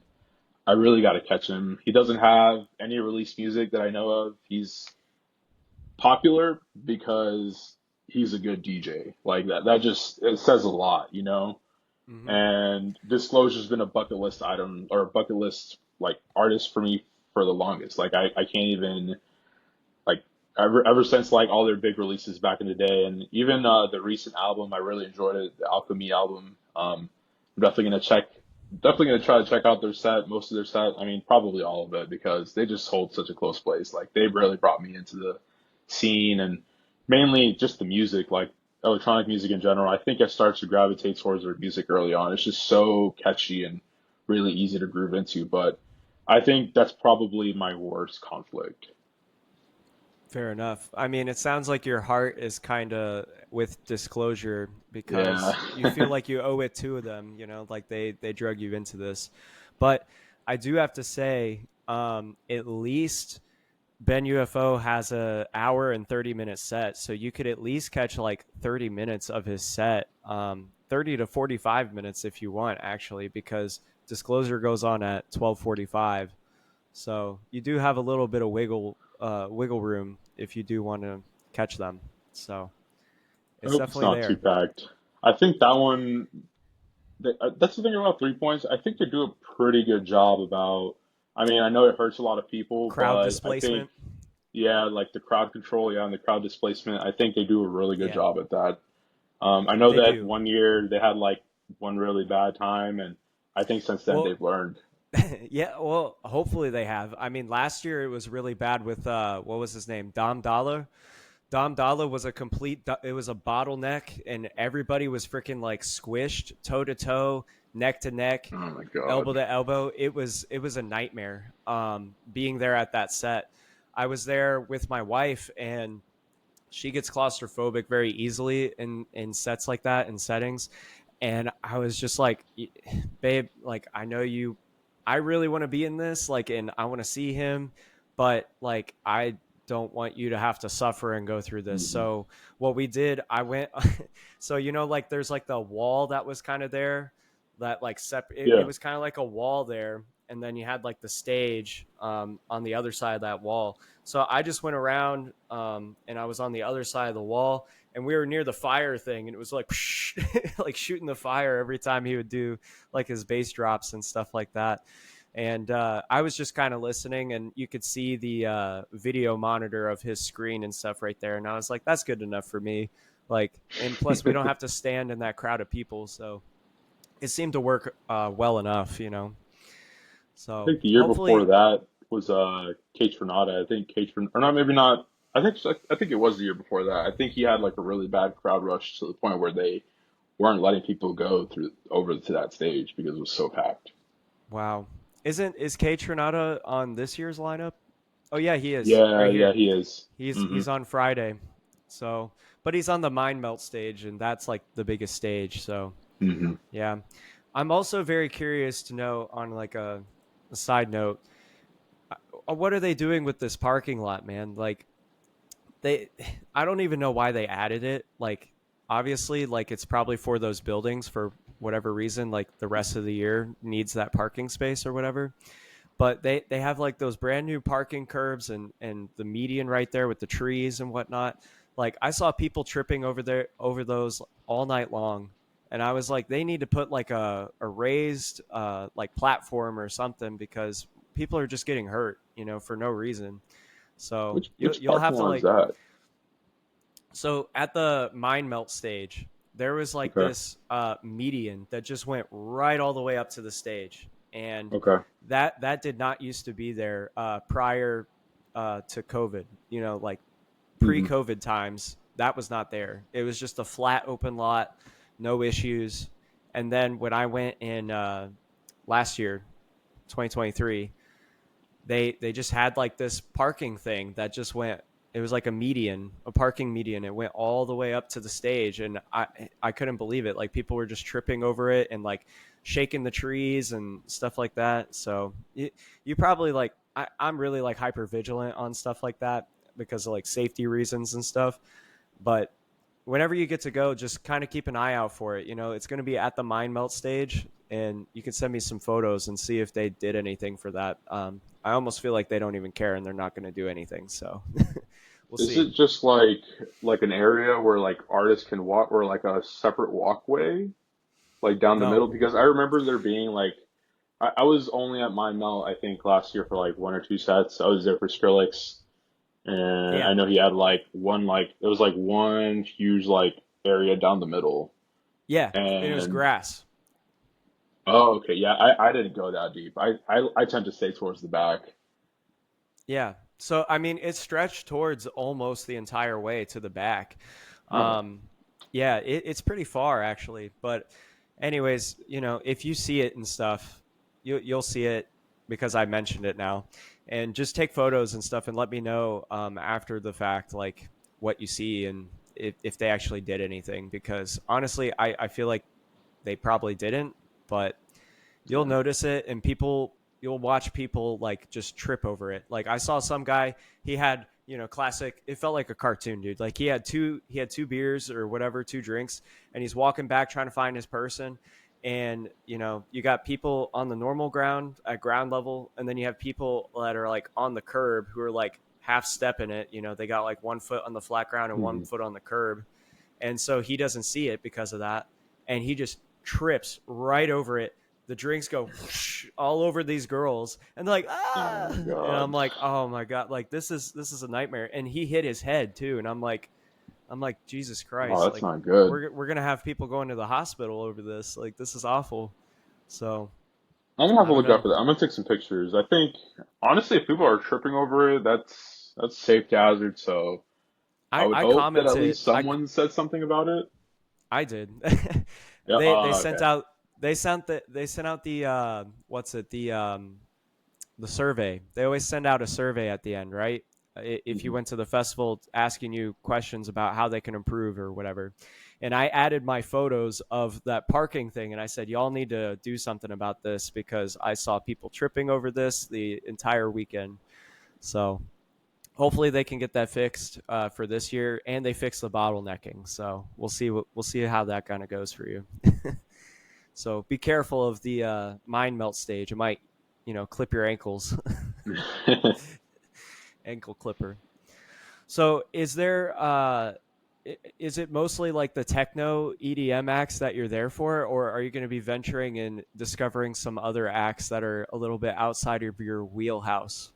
[SPEAKER 2] I really got to catch him. He doesn't have any released music that I know of. He's popular because he's a good DJ. Like that just it says a lot, you know?
[SPEAKER 1] Hmm.
[SPEAKER 2] And Disclosure's been a bucket list item or a bucket list like artist for me for the longest. Like I can't even like ever since like all their big releases back in the day, and even the recent album, I really enjoyed it. The Alchemy album. I'm definitely gonna try to check out their set, most of their set. I mean, probably all of it because they just hold such a close place. Like they really brought me into the scene and mainly just the music, like electronic music in general. I think I started to gravitate towards their music early on. It's just so catchy and really easy to groove into. But I think that's probably my worst conflict.
[SPEAKER 1] Fair enough. I mean, it sounds like your heart is kind of with Disclosure
[SPEAKER 2] Yeah.
[SPEAKER 1] because you feel like you owe it to them, like they drug you into this. But I do have to say, at least Ben UFO has a hour and 30-minute set, so you could at least catch like 30 minutes of his set, 30 to 45 minutes if you want, actually, because Disclosure goes on at 12:45. So you do have a little bit of wiggle room if you do want to catch them. So
[SPEAKER 2] I
[SPEAKER 1] it's
[SPEAKER 2] hope it's
[SPEAKER 1] definitely
[SPEAKER 2] not too
[SPEAKER 1] there.
[SPEAKER 2] packed. I think that one, that's the thing about 3 points. I think they do a pretty good job about, I mean, I know it hurts a lot of people,
[SPEAKER 1] Crowd
[SPEAKER 2] but I think,
[SPEAKER 1] displacement.
[SPEAKER 2] yeah, like the crowd control, yeah, and the crowd displacement, I think they do a really good
[SPEAKER 1] Yeah,
[SPEAKER 2] job at that. I know
[SPEAKER 1] they
[SPEAKER 2] that
[SPEAKER 1] do.
[SPEAKER 2] one year they had like one really bad time, and I think since then
[SPEAKER 1] Well,
[SPEAKER 2] they've learned.
[SPEAKER 1] yeah. Well, hopefully they have. I mean, last year it was really bad with what was his name, Dom Dollar. Dom Dalla was a it was a bottleneck, and everybody was freaking like squished toe to toe, neck to neck,
[SPEAKER 2] Oh my God.
[SPEAKER 1] elbow to elbow. It was a nightmare. Being there at that set, I was there with my wife, and she gets claustrophobic very easily in sets like that, in settings. And I was just like, babe, like, I know you, I really want to be in this, like, and I want to see him, but like, I don't want you to have to suffer and go through this.
[SPEAKER 2] Hmm.
[SPEAKER 1] So what we did, I went, so like there's like the wall that was kind of there, that like it
[SPEAKER 2] Yeah.
[SPEAKER 1] was kind of like a wall there, and then you had like the stage on the other side of that wall. So I just went around, and I was on the other side of the wall, and we were near the fire thing, and it was like like shooting the fire every time he would do like his bass drops and stuff like that. And I was just kind of listening, and you could see the video monitor of his screen and stuff right there. And I was like, that's good enough for me. Like, and plus, we don't have to stand in that crowd of people, so it seemed to work well enough.
[SPEAKER 2] I
[SPEAKER 1] So
[SPEAKER 2] think the year before
[SPEAKER 1] hopefully,
[SPEAKER 2] that was Cage Renata. I think or not, maybe not. I think it was the year before that. I think he had like a really bad crowd rush to the point where they weren't letting people go through over to that stage because it was so packed.
[SPEAKER 1] wow, is Kate Trinata on this year's lineup? Oh yeah, he is
[SPEAKER 2] Yeah,
[SPEAKER 1] right
[SPEAKER 2] yeah,
[SPEAKER 1] here.
[SPEAKER 2] he is. Hmm.
[SPEAKER 1] He's on Friday. So, but he's on the Mind Melt stage, and that's like the biggest stage. So,
[SPEAKER 2] Hmm.
[SPEAKER 1] yeah. I'm also very curious to know, on like a side note, what are they doing with this parking lot, man? Like, they I don't even know why they added it. Like, obviously, like, it's probably for those buildings for whatever reason, like the rest of the year needs that parking space or whatever. But they have like those brand new parking curbs, and the median right there with the trees and whatnot. Like, I saw people tripping over those all night long, and I was like, they need to put like a raised like platform or something, because people are just getting hurt, for no reason. So
[SPEAKER 2] Which
[SPEAKER 1] you'll
[SPEAKER 2] parking
[SPEAKER 1] have to
[SPEAKER 2] lot is
[SPEAKER 1] like,
[SPEAKER 2] that?
[SPEAKER 1] so at the mind melt stage, there was like
[SPEAKER 2] Okay,
[SPEAKER 1] this median that just went right all the way up to the stage, and
[SPEAKER 2] okay.
[SPEAKER 1] that did not used to be there prior to COVID. Like
[SPEAKER 2] Hmm.
[SPEAKER 1] pre-COVID times, that was not there. It was just a flat open lot, no issues. And then when I went in last year, 2023, they just had like this parking thing that just went, it was like a parking median. It went all the way up to the stage, and I couldn't believe it. Like, people were just tripping over it and like shaking the trees and stuff like that. So you probably like, I'm really like hyper vigilant on stuff like that because of like safety reasons and stuff. But whenever you get to go, just kind of keep an eye out for it. It's going to be at the mind melt stage, and you can send me some photos and see if they did anything for that. I almost feel like they don't even care, and they're not going to do anything. So we'll
[SPEAKER 2] Is
[SPEAKER 1] see.
[SPEAKER 2] it just like an area where like artists can walk, or like a separate walkway, like down the middle?
[SPEAKER 1] No,
[SPEAKER 2] Because I remember there being like I was only at my melt I think last year for like one or two sets. I was there for Skrillex, and I
[SPEAKER 1] yeah,
[SPEAKER 2] know he had like one like it was like one huge like area down the middle.
[SPEAKER 1] yeah, and it was
[SPEAKER 2] And
[SPEAKER 1] grass.
[SPEAKER 2] oh, okay, yeah, I didn't go that deep. I tend to stay towards the back.
[SPEAKER 1] Yeah. So I mean, it stretched towards almost the entire way to the back.
[SPEAKER 2] Oh,
[SPEAKER 1] Um, yeah, it's pretty far actually. But anyways, if you see it and stuff, you'll see it because I mentioned it now. And just take photos and stuff and let me know after the fact, like, what you see, and if they actually did anything. Because honestly, I feel like they probably didn't, but you'll
[SPEAKER 2] yeah.
[SPEAKER 1] notice it, and you'll watch people like just trip over it. Like, I saw some guy, he had, classic, it felt like a cartoon, dude. Like, he had two beers or whatever, two drinks, and he's walking back trying to find his person. And you got people on the normal ground at ground level, and then you have people that are like on the curb who are like half stepping it. They got like 1 foot on the flat ground and one
[SPEAKER 2] Hmm.
[SPEAKER 1] foot on the curb, and so he doesn't see it because of that, and he just trips right over it. The drinks go whoosh, all over these girls, and they're like,
[SPEAKER 2] Oh
[SPEAKER 1] ah,
[SPEAKER 2] my
[SPEAKER 1] and I'm
[SPEAKER 2] God.
[SPEAKER 1] like, oh my god, like, this is a nightmare. And he hit his head too, and I'm like, Jesus
[SPEAKER 2] Oh,
[SPEAKER 1] Christ,
[SPEAKER 2] that's
[SPEAKER 1] like,
[SPEAKER 2] not good.
[SPEAKER 1] we're gonna have people going to the hospital over this. Like, this is awful. So
[SPEAKER 2] I'm gonna have
[SPEAKER 1] I
[SPEAKER 2] to
[SPEAKER 1] don't
[SPEAKER 2] look out
[SPEAKER 1] know.
[SPEAKER 2] for that. I'm gonna take some pictures. I think honestly, if people are tripping over it, that's safety hazard. So I would
[SPEAKER 1] I
[SPEAKER 2] hope that at
[SPEAKER 1] commented.
[SPEAKER 2] least someone said something about it.
[SPEAKER 1] I did.
[SPEAKER 2] Yeah.
[SPEAKER 1] They sent
[SPEAKER 2] Okay.
[SPEAKER 1] out they sent out the what's it the survey. They always send out a survey at the end, right? If you
[SPEAKER 2] Mhm.
[SPEAKER 1] went to the festival asking you questions about how they can improve or whatever. And I added my photos of that parking thing and I said, y'all need to do something about this because I saw people tripping over this the entire weekend. So hopefully they can get that fixed for this year and they fix the bottlenecking. So we'll see how that kind of goes for you. So be careful of the mind melt stage. It might, clip your ankles. Ankle clipper. So is it mostly like the techno EDM acts that you're there for, or are you going to be venturing and discovering some other acts that are a little bit outside of your wheelhouse?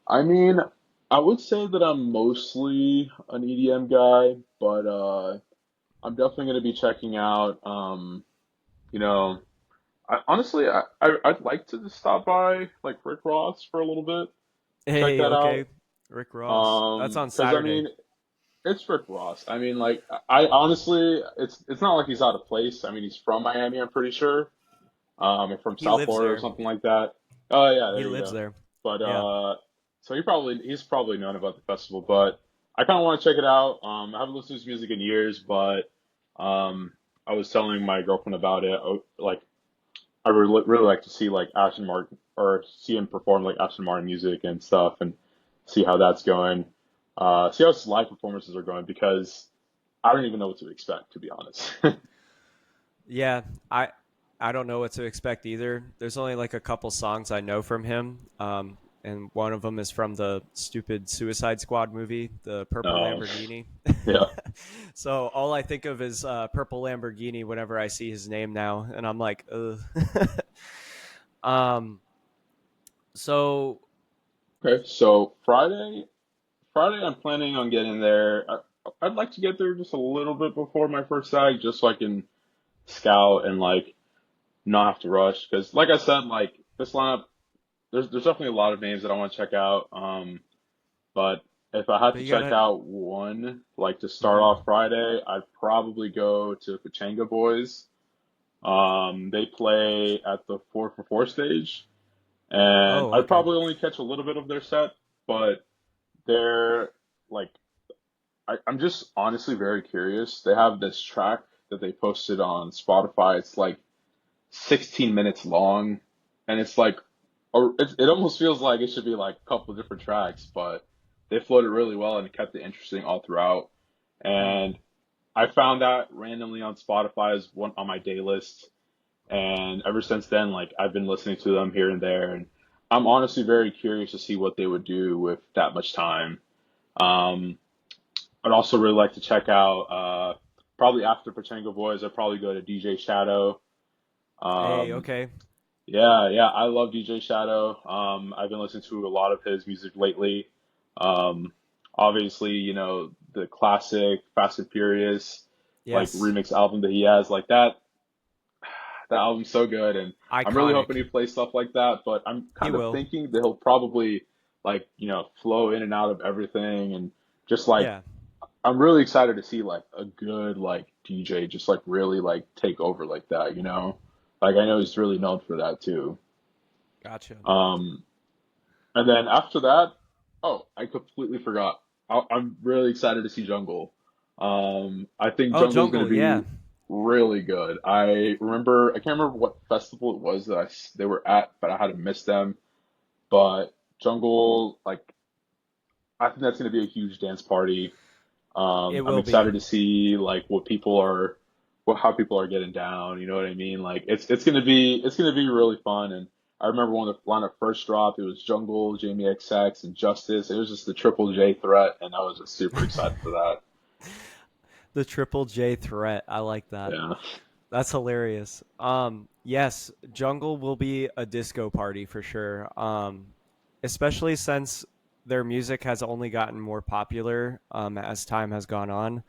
[SPEAKER 2] I mean, I would say that I'm mostly an EDM guy, but I'm definitely going to be checking out. You know, honestly, I'd like to just stop by like Rick Ross for a little bit, check
[SPEAKER 1] Hey,
[SPEAKER 2] that
[SPEAKER 1] okay,
[SPEAKER 2] out.
[SPEAKER 1] Rick Ross. That's on
[SPEAKER 2] Because I
[SPEAKER 1] Saturday.
[SPEAKER 2] mean, it's Rick Ross. I mean, like, I honestly, it's not like he's out of place. I mean, he's from Miami, I'm pretty sure, or from
[SPEAKER 1] He
[SPEAKER 2] South
[SPEAKER 1] lives
[SPEAKER 2] Florida or
[SPEAKER 1] there.
[SPEAKER 2] something like that. Oh yeah,
[SPEAKER 1] He
[SPEAKER 2] there you
[SPEAKER 1] lives
[SPEAKER 2] go.
[SPEAKER 1] there.
[SPEAKER 2] But
[SPEAKER 1] Yeah.
[SPEAKER 2] so he's probably known about the festival, but I kind of want to check it out. I haven't listened to his music in years, but I was telling my girlfriend about it. Like, I would really like to see like Aston Martin or see him perform like Aston Martin music and stuff, and see how that's going. See how his live performances are going because I don't even know what to expect, to be honest.
[SPEAKER 1] Yeah, I don't know what to expect either. There's only like a couple songs I know from him, and one of them is from the stupid Suicide Squad movie, the Purple
[SPEAKER 2] Um,
[SPEAKER 1] Lamborghini.
[SPEAKER 2] yeah.
[SPEAKER 1] So all I think of is Purple Lamborghini whenever I see his name now, and I'm like, ugh. um, so
[SPEAKER 2] Okay. So Friday, I'm planning on getting there. I'd like to get there just a little bit before my first act, just so I can scout and like not have to rush. Because, like I said, like this lineup, there's definitely a lot of names that I want to check out. But if I had
[SPEAKER 1] but
[SPEAKER 2] to
[SPEAKER 1] you
[SPEAKER 2] check
[SPEAKER 1] gotta.
[SPEAKER 2] out one, like to start
[SPEAKER 1] Mhm.
[SPEAKER 2] off Friday, I'd probably go to Pachanga Boys. They play at the 4 for 4 stage, and
[SPEAKER 1] Oh,
[SPEAKER 2] I'd
[SPEAKER 1] okay.
[SPEAKER 2] probably only catch a little bit of their set, but they're like I'm just honestly very curious. They have this track that they posted on Spotify. It's like 16 minutes long, and it's like, or it almost feels like it should be like a couple of different tracks, but they flowed it really well and kept it interesting all throughout.
[SPEAKER 1] Hmm.
[SPEAKER 2] And I found that randomly on Spotify as one on my day list, and ever since then, like I've been listening to them here and there, and I'm honestly very curious to see what they would do with that much time. Um, I'd also really like to check out probably after Pachango Boys. I'd probably go to DJ Shadow.
[SPEAKER 1] Hey,
[SPEAKER 2] Um,
[SPEAKER 1] okay.
[SPEAKER 2] yeah, I love DJ Shadow. I've been listening to a lot of his music lately. Um, Obviously, the classic Fast and Furious like
[SPEAKER 1] Yes,
[SPEAKER 2] remix album that he has, like that. That album's so good, and I'm really hoping he
[SPEAKER 1] iconic.
[SPEAKER 2] plays stuff like that. But I'm
[SPEAKER 1] He
[SPEAKER 2] kind of
[SPEAKER 1] will.
[SPEAKER 2] thinking that he'll probably like flow in and out of everything, and just like
[SPEAKER 1] Yeah,
[SPEAKER 2] I'm really excited to see like a good like DJ just like really like take over like that. Like I know he's really known for that too.
[SPEAKER 1] gotcha.
[SPEAKER 2] Um, and then after that, oh, I completely forgot. I'm really excited to see Jungle. I think
[SPEAKER 1] Oh,
[SPEAKER 2] Jungle's going
[SPEAKER 1] Jungle,
[SPEAKER 2] to
[SPEAKER 1] yeah.
[SPEAKER 2] be really good. I can't remember what festival it was that they were at, but I had to miss them. But Jungle, like, I think that's going to be a huge dance party.
[SPEAKER 1] It
[SPEAKER 2] I'm
[SPEAKER 1] will be.
[SPEAKER 2] excited to see like how people are getting down. You know what I mean? Like it's gonna be really fun. And I remember when the lineup first dropped, it was Jungle, Jamie XX, and Justice. It was just the Triple J threat, and I was just super excited for that.
[SPEAKER 1] The Triple J threat. I like that.
[SPEAKER 2] Yeah.
[SPEAKER 1] That's hilarious. Yes, Jungle will be a disco party for sure. Especially since their music has only gotten more popular as time has gone on.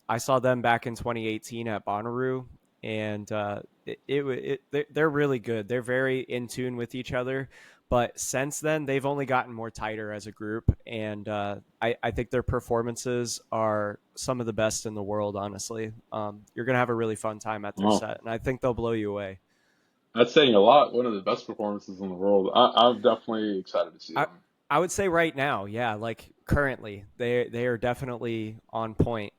[SPEAKER 1] I saw them back in 2018 at Bonnaroo, and they're really good. They're very in tune with each other, But since then, they've only gotten more tighter as a group, and I think their performances are some of the best in the world. Honestly, you're gonna have a really fun time at their
[SPEAKER 2] Oh,
[SPEAKER 1] set, and I think they'll blow you away.
[SPEAKER 2] that's saying a lot. One of the best performances in the world. I'm definitely excited to see
[SPEAKER 1] I
[SPEAKER 2] them.
[SPEAKER 1] I would say right now, yeah, like currently, they are definitely on point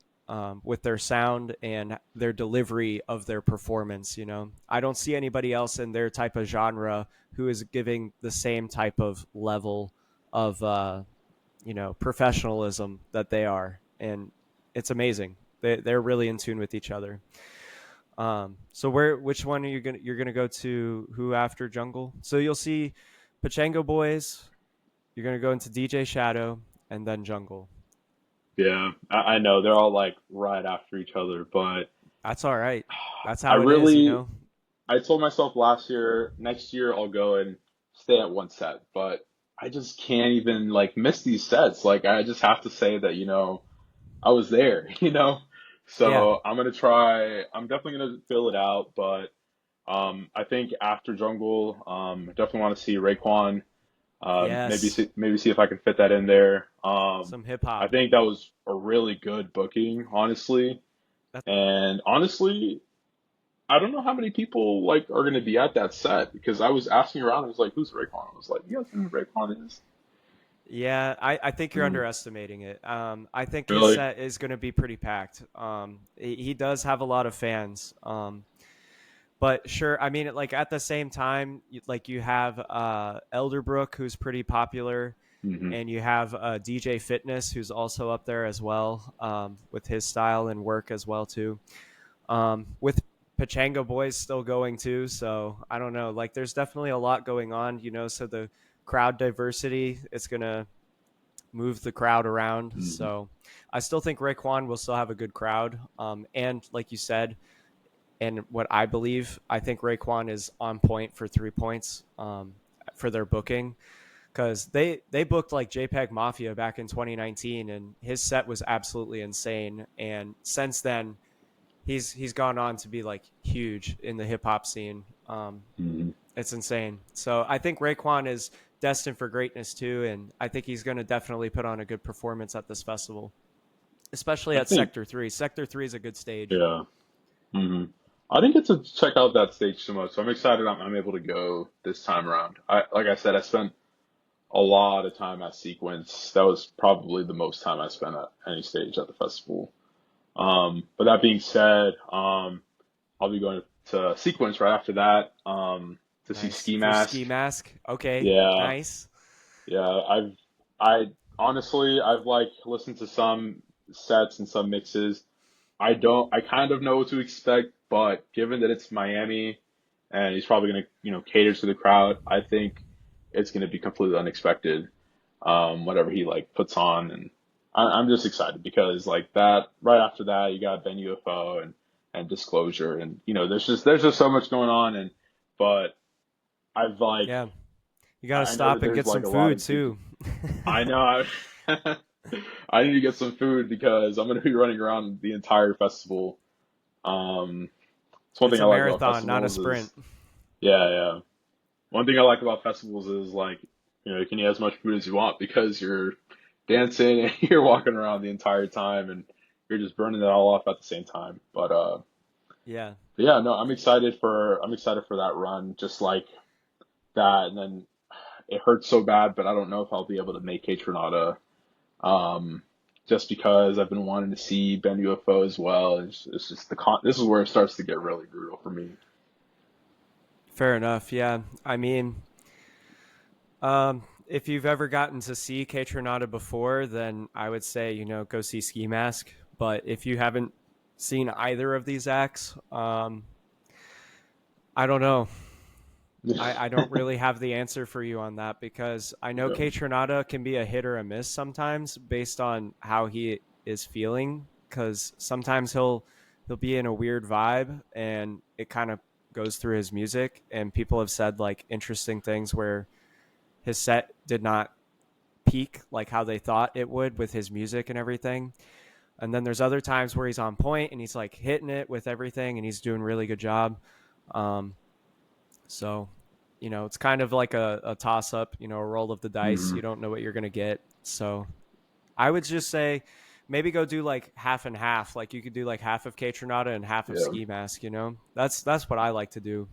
[SPEAKER 1] with their sound and their delivery of their performance. You know, I don't see anybody else in their type of genre who is giving the same type of level of professionalism that they are, and it's amazing. They're really in tune with each other. So which one are you're gonna go to? Who after Jungle? So you'll see Pachango Boys. You're gonna go into DJ Shadow and then Jungle.
[SPEAKER 2] Yeah, I know they're all like right after each other, but
[SPEAKER 1] That's all right. That's
[SPEAKER 2] I
[SPEAKER 1] how it is, you
[SPEAKER 2] really
[SPEAKER 1] know.
[SPEAKER 2] I told myself last year, next year I'll go and stay at one set, but I just can't even like miss these sets. Like I just have to say that, I was there, you know?
[SPEAKER 1] Yeah.
[SPEAKER 2] So I'm gonna try, I'm definitely gonna fill it out, but I think after Jungle, definitely want to see Raekwon.
[SPEAKER 1] Yes.
[SPEAKER 2] Maybe see if I can fit that in there.
[SPEAKER 1] Some hip
[SPEAKER 2] I
[SPEAKER 1] hop.
[SPEAKER 2] think that was a really good booking, honestly.
[SPEAKER 1] That
[SPEAKER 2] And honestly, I don't know how many people like are going to be at that set because I was asking around. I was like, "Who's Raekwon?" I was like, "You guys know who Raekwon is?"
[SPEAKER 1] Yeah, I think you're
[SPEAKER 2] Mm,
[SPEAKER 1] underestimating it. I think his
[SPEAKER 2] really?
[SPEAKER 1] set is going to be pretty packed. He does have a lot of fans. But sure, I mean, like at the same time, like you have Elderbrook, who's pretty popular,
[SPEAKER 2] Hmm.
[SPEAKER 1] and you have DJ Fitness, who's also up there as well, with his style and work as well too. With Pachango Boys still going too, so I don't know. Like, there's definitely a lot going on, you know. So the crowd diversity, it's gonna move the crowd around.
[SPEAKER 2] Hmm.
[SPEAKER 1] So I still think Raekwon will still have a good crowd. And like you said, and what I believe, I think Raekwon is on point for 3 points for their booking because they booked like JPEG Mafia back in 2019, and his set was absolutely insane. And since then, he's gone on to be like huge in the hip hop scene.
[SPEAKER 2] Hmm.
[SPEAKER 1] It's insane. So I think Raekwon is destined for greatness too, and I think he's going to definitely put on a good performance at this festival, especially
[SPEAKER 2] I
[SPEAKER 1] at
[SPEAKER 2] think,
[SPEAKER 1] Sector 3. Sector 3 is a good stage.
[SPEAKER 2] yeah. Hmm. I didn't get to check out that stage too much, so I'm excited I'm able to go this time around. Like I said, I spent a lot of time at Sequence. That was probably the most time I spent at any stage at the festival. But that being said, I'll be going to Sequence right after that to see
[SPEAKER 1] Nice
[SPEAKER 2] Ski
[SPEAKER 1] for
[SPEAKER 2] Mask.
[SPEAKER 1] Ski Mask. Okay,
[SPEAKER 2] Yeah,
[SPEAKER 1] nice.
[SPEAKER 2] yeah. I honestly, I've like listened to some sets and some mixes. I kind of know what to expect, but given that it's Miami and he's probably going to, cater to the crowd, I think it's going to be completely unexpected, whatever he like puts on. And I'm just excited because like that, right after that, you got Ben UFO and Disclosure. And, there's just so much going on. But I've like,
[SPEAKER 1] Yeah, you got to
[SPEAKER 2] I know
[SPEAKER 1] stop
[SPEAKER 2] that
[SPEAKER 1] and
[SPEAKER 2] there's
[SPEAKER 1] get
[SPEAKER 2] like
[SPEAKER 1] some
[SPEAKER 2] a lot
[SPEAKER 1] food
[SPEAKER 2] of people.
[SPEAKER 1] too.
[SPEAKER 2] I know. I need to get some food because I'm going to be running around the entire festival. Um, it's one
[SPEAKER 1] It's
[SPEAKER 2] thing
[SPEAKER 1] a
[SPEAKER 2] I like about
[SPEAKER 1] marathon, not a
[SPEAKER 2] festivals
[SPEAKER 1] sprint.
[SPEAKER 2] is, yeah, yeah. One thing I like about festivals is like, you can eat as much food as you want because you're dancing and you're walking around the entire time and you're just burning it all off at the same time.
[SPEAKER 1] Yeah,
[SPEAKER 2] But yeah, no, I'm excited for that run, just like that. And then it hurts so bad, but I don't know if I'll be able to make K Tronada. Um, just because I've been wanting to see Ben UFO as well. It's just this is where it starts to get really brutal for me.
[SPEAKER 1] fair enough. Yeah, I mean, if you've ever gotten to see K Tronada before, then I would say go see Ski Mask. But if you haven't seen either of these acts, I don't know. I don't really have the answer for you on that because I know
[SPEAKER 2] Yeah.
[SPEAKER 1] K Tronada can be a hit or a miss sometimes based on how he is feeling. Because sometimes he'll be in a weird vibe and it kind of goes through his music. And people have said like interesting things where his set did not peak like how they thought it would with his music and everything. And then there's other times where he's on point and he's like hitting it with everything and he's doing a really good job. Um, so it's kind of like a toss up, a roll of the dice.
[SPEAKER 2] Hmm.
[SPEAKER 1] You don't know what you're gonna get. So I would just say maybe go do like half and half. Like you could do like half of Kaytranada and half of
[SPEAKER 2] Yeah.
[SPEAKER 1] Ski Mask. That's what I like to do.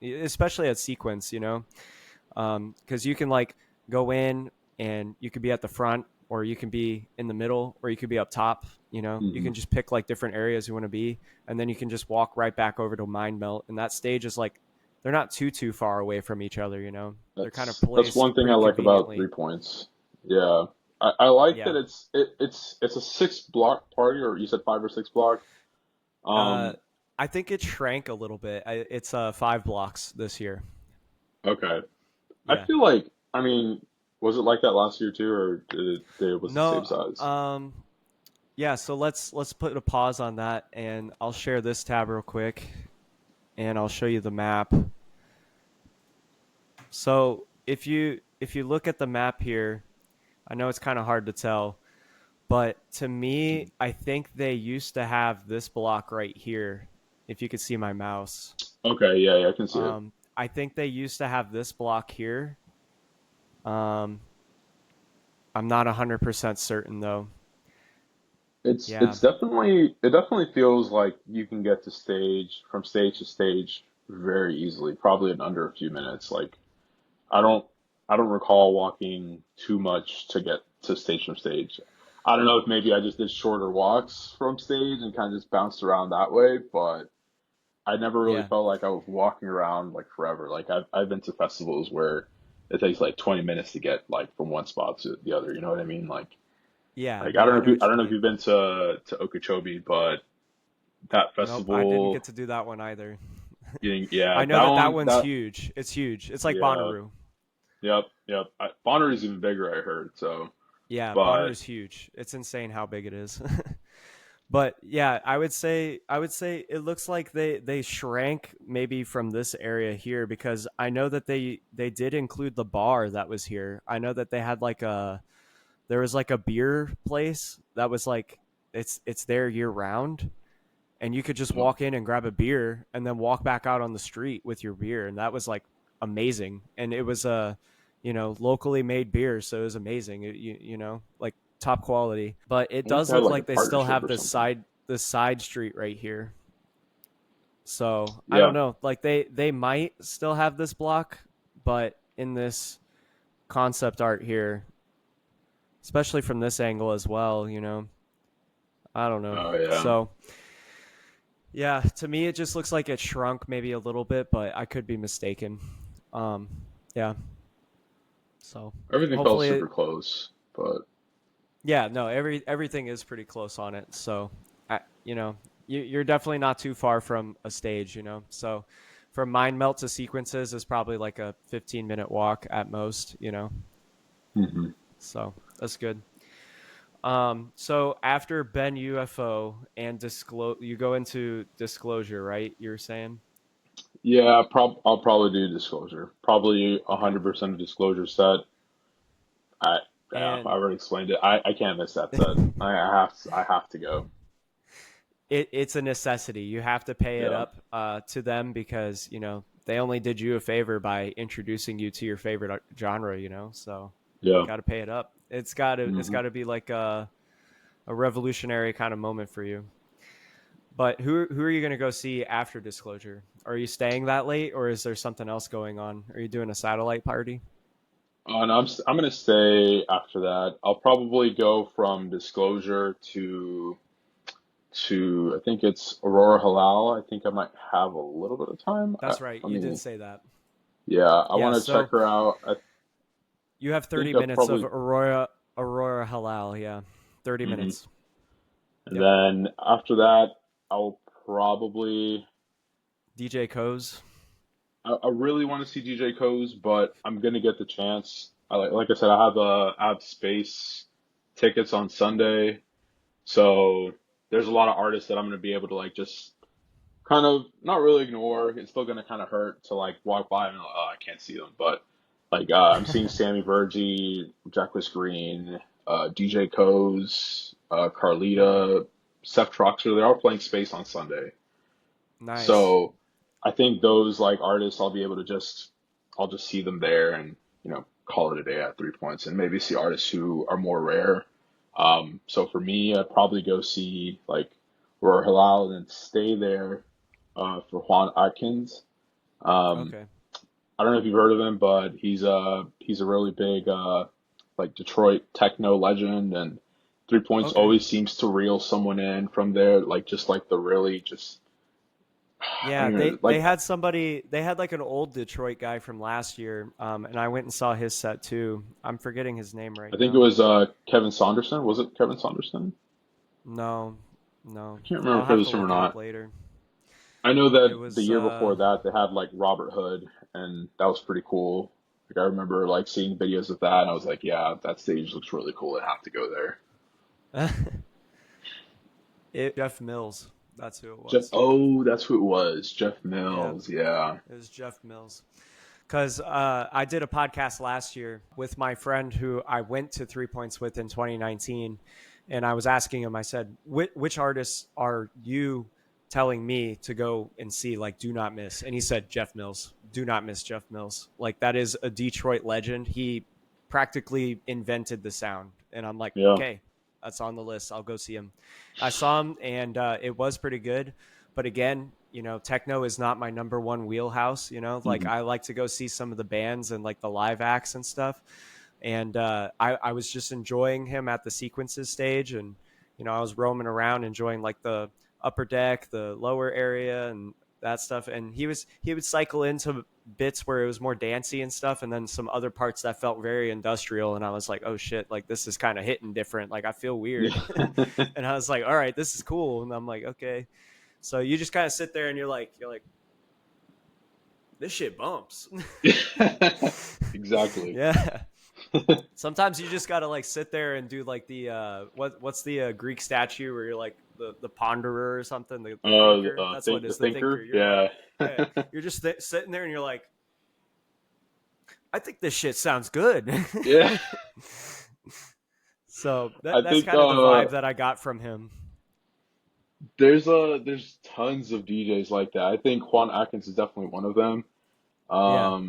[SPEAKER 1] Especially at sequence. Because you can like go in and you could be at the front, or you can be in the middle, or you could be up top. You
[SPEAKER 2] Hmm.
[SPEAKER 1] can just pick like different areas you want to be, and then you can just walk right back over to Mind Melt. And that stage is like they're not too far away from each other. They're kind of
[SPEAKER 2] That's one
[SPEAKER 1] placed
[SPEAKER 2] thing I
[SPEAKER 1] pretty
[SPEAKER 2] like about
[SPEAKER 1] conveniently.
[SPEAKER 2] 3 points. Yeah. I like that
[SPEAKER 1] Yeah.
[SPEAKER 2] it's a 6 block party, or you said 5 or 6 block.
[SPEAKER 1] Uh,
[SPEAKER 2] Um,
[SPEAKER 1] I think it shrank a little bit. It's 5 blocks this year.
[SPEAKER 2] okay. I
[SPEAKER 1] Yeah.
[SPEAKER 2] feel like, I mean, was it like that last year too, or was it the same
[SPEAKER 1] No.
[SPEAKER 2] size?
[SPEAKER 1] Yeah. So let's put a pause on that, and I'll share this tab real quick, and I'll show you the map. So if you look at the map here, I know it's kind of hard to tell, but to me, I think they used to have this block right here. If you could see my mouse,
[SPEAKER 2] Okay, yeah, yeah, I can see it.
[SPEAKER 1] I think they used to have this block here. Um, I'm not 100% certain though. Yeah,
[SPEAKER 2] It definitely feels like you can get to stage from stage to stage very easily, probably in under a few minutes. Like I don't I don't recall walking too much to get to stage from stage. I don't know if maybe I just did shorter walks from stage and kind of just bounced around that way, but I never really
[SPEAKER 1] yeah,
[SPEAKER 2] felt like I was walking around like forever. Like I've been to festivals where it takes like 20 minutes to get like from one spot to the other, you know what I mean?
[SPEAKER 1] yeah.
[SPEAKER 2] Like
[SPEAKER 1] No, I know
[SPEAKER 2] I
[SPEAKER 1] what you
[SPEAKER 2] don't know if
[SPEAKER 1] mean.
[SPEAKER 2] you've been to Okeechobee, but that
[SPEAKER 1] Nope, I didn't
[SPEAKER 2] festival
[SPEAKER 1] get to do that one either.
[SPEAKER 2] yeah,
[SPEAKER 1] I know
[SPEAKER 2] that
[SPEAKER 1] that that
[SPEAKER 2] one
[SPEAKER 1] one's
[SPEAKER 2] that
[SPEAKER 1] huge. It's huge. It's like
[SPEAKER 2] yeah,
[SPEAKER 1] Bonnaroo.
[SPEAKER 2] yep. Bonner is even bigger, I heard. So,
[SPEAKER 1] Yeah,
[SPEAKER 2] but
[SPEAKER 1] Bonnaroo's huge. It's insane how big it is. But yeah, I would say it looks like they shrank maybe from this area here, because I know that they did include the bar that was here. I know that they had like there was like a beer place that was like it's there year round, and you could just
[SPEAKER 2] yep.
[SPEAKER 1] walk in and grab a beer and then walk back out on the street with your beer, and that was like amazing. And it was a locally made beer, so it was amazing. Like top quality. But it
[SPEAKER 2] I think
[SPEAKER 1] does
[SPEAKER 2] they had
[SPEAKER 1] look
[SPEAKER 2] like a
[SPEAKER 1] like they still
[SPEAKER 2] partnership
[SPEAKER 1] have
[SPEAKER 2] or
[SPEAKER 1] this
[SPEAKER 2] something.
[SPEAKER 1] side street right here. So I don't
[SPEAKER 2] Yeah.
[SPEAKER 1] know, like they might still have this block, but in this concept art here, especially from this angle as well, I don't know.
[SPEAKER 2] Oh yeah.
[SPEAKER 1] So yeah, to me it just looks like it shrunk maybe a little bit, but I could be mistaken. Um, yeah. So
[SPEAKER 2] Everything felt
[SPEAKER 1] hopefully,
[SPEAKER 2] super close, but
[SPEAKER 1] yeah, no, everything is pretty close on it. So, you're definitely not too far from a stage. So from Mind Melt to sequences is probably like a 15-minute walk at most.
[SPEAKER 2] hmm.
[SPEAKER 1] So that's good. So after Ben UFO and disclose, you go into disclosure, right? You're saying,
[SPEAKER 2] Yeah, I'll probably do disclosure. Probably
[SPEAKER 1] okay,
[SPEAKER 2] 100% of disclosure set. I yeah, I
[SPEAKER 1] and
[SPEAKER 2] already explained it. I can't miss that set. I have to go.
[SPEAKER 1] it's a necessity. You have to pay it
[SPEAKER 2] Yeah.
[SPEAKER 1] up to them, because they only did you a favor by introducing you to your favorite genre. So
[SPEAKER 2] Yeah.
[SPEAKER 1] got to pay it up. It's
[SPEAKER 2] Hmm.
[SPEAKER 1] got to be like a revolutionary kind of moment for you. But who are you going to go see after Disclosure? Are you staying that late, or is there something else going on? Are you doing a satellite party?
[SPEAKER 2] And I'm gonna stay after that. I'll probably go from disclosure to I think it's Aurora Halal. I think I might have a little bit of time.
[SPEAKER 1] That's right.
[SPEAKER 2] Let
[SPEAKER 1] You did
[SPEAKER 2] me,
[SPEAKER 1] say that.
[SPEAKER 2] yeah, I
[SPEAKER 1] Yeah.
[SPEAKER 2] want to check
[SPEAKER 1] So
[SPEAKER 2] her out. I
[SPEAKER 1] you have
[SPEAKER 2] think
[SPEAKER 1] 30
[SPEAKER 2] I
[SPEAKER 1] minutes of
[SPEAKER 2] probably,
[SPEAKER 1] Aurora Halal. Yeah, 30
[SPEAKER 2] hmm.
[SPEAKER 1] minutes.
[SPEAKER 2] And
[SPEAKER 1] Yep.
[SPEAKER 2] then after that, I'll probably,
[SPEAKER 1] DJ Co's.
[SPEAKER 2] I really want to see DJ Co's, but I'm gonna get the chance. Like I said, I have space tickets on Sunday, so there's a lot of artists that I'm gonna be able to like just kind of not really ignore. It's still gonna kind of hurt to like walk by and like, oh, I can't see them, but like I'm seeing Sammy Vergi, Jacqueline Green, DJ Co's,
[SPEAKER 1] Hmm.
[SPEAKER 2] Carlita, Seth Troxler. They're all playing Space on Sunday,
[SPEAKER 1] Nice.
[SPEAKER 2] so I think those like artists I'll be able to just I'll just see them there and call it a day at 3 points and maybe see artists who are more rare. So for me, I'd probably go see like Roar Halal and then stay there for Juan Atkins. Um,
[SPEAKER 1] Okay.
[SPEAKER 2] I don't know if you've heard of him, but he's a really big like Detroit techno legend, and 3 points
[SPEAKER 1] Okay.
[SPEAKER 2] always seems to reel someone in from there, like just like the really just I
[SPEAKER 1] Yeah,
[SPEAKER 2] don't
[SPEAKER 1] they
[SPEAKER 2] even
[SPEAKER 1] they
[SPEAKER 2] like
[SPEAKER 1] had somebody. They had like an old Detroit guy from last year, and I went and saw his set too. I'm forgetting his name right
[SPEAKER 2] I think it
[SPEAKER 1] now.
[SPEAKER 2] was Kevin Saunderson. Was it Kevin Saunderson?
[SPEAKER 1] No, no.
[SPEAKER 2] I can't remember
[SPEAKER 1] I'll
[SPEAKER 2] if it
[SPEAKER 1] have
[SPEAKER 2] was
[SPEAKER 1] to
[SPEAKER 2] him or
[SPEAKER 1] look it up
[SPEAKER 2] not.
[SPEAKER 1] later.
[SPEAKER 2] I know
[SPEAKER 1] It
[SPEAKER 2] that the
[SPEAKER 1] was
[SPEAKER 2] year before that they had like Robert Hood, and that was pretty cool. Like I remember like seeing videos of that, and I was like, yeah, that stage looks really cool. I have to go there.
[SPEAKER 1] Jeff Mills. That's who it
[SPEAKER 2] Jeff,
[SPEAKER 1] was.
[SPEAKER 2] oh, that's who it was. Jeff
[SPEAKER 1] Yeah,
[SPEAKER 2] Mills. Yeah.
[SPEAKER 1] it was Jeff Mills. Because I did a podcast last year with my friend who I went to 3 points with in 2019. And I was asking him, I said, which artists are you telling me to go and see? Like, do not miss. And he said, Jeff Mills. Do not miss Jeff Mills. Like, that is a Detroit legend. He practically invented the sound. And I'm like,
[SPEAKER 2] Yeah.
[SPEAKER 1] okay, that's on the list. I'll go see him. I saw him and it was pretty good. But again, techno is not my number one wheelhouse. Like
[SPEAKER 2] Mhm.
[SPEAKER 1] I like to go see some of the bands and like the live acts and stuff. And I was just enjoying him at the sequences stage, and I was roaming around enjoying like the upper deck, the lower area, and that stuff. And he would cycle into bits where it was more dancey and stuff, and then some other parts that felt very industrial. And I was like, oh shit, like this is kind of hitting different. Like I feel weird.
[SPEAKER 2] Yeah.
[SPEAKER 1] And I was like, all right, this is cool. And I'm like, okay. So you just kind of sit there and you're like, this shit bumps.
[SPEAKER 2] Exactly.
[SPEAKER 1] Yeah. Sometimes you just gotta like sit there and do like the what's the Greek statue where you're like the ponderer or something, the thinker. That's what it
[SPEAKER 2] The
[SPEAKER 1] is, the thinker.
[SPEAKER 2] thinker.
[SPEAKER 1] You're like,
[SPEAKER 2] Yeah.
[SPEAKER 1] yeah, you're just sitting there and you're like, I think this shit sounds good.
[SPEAKER 2] Yeah.
[SPEAKER 1] So
[SPEAKER 2] I
[SPEAKER 1] that's
[SPEAKER 2] think
[SPEAKER 1] kind of the vibe that I got from him.
[SPEAKER 2] there's tons of DJs like that. I think Juan Atkins is definitely one of them.
[SPEAKER 1] Yeah.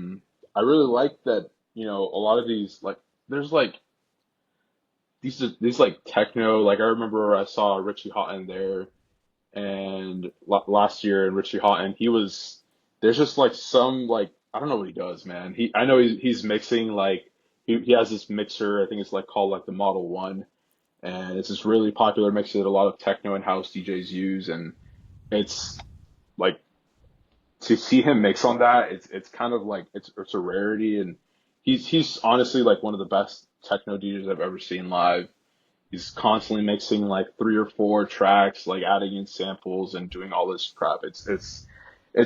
[SPEAKER 2] I really like that, a lot of these like there's like these like techno, like I remember I saw Richie Hawtin there and last year in Richie Hawtin, there's just like some like I don't know what he does, man. I know he's mixing like he has this mixer, I think it's like called like the Model 1, and it's this really popular mixer that a lot of techno and house DJs use, and it's like to see him mix on that, it's kind of like it's a rarity, and he's honestly like one of the best techno DJs I've ever seen live. He's constantly mixing like three or four tracks, like adding in samples and doing all this crap. It's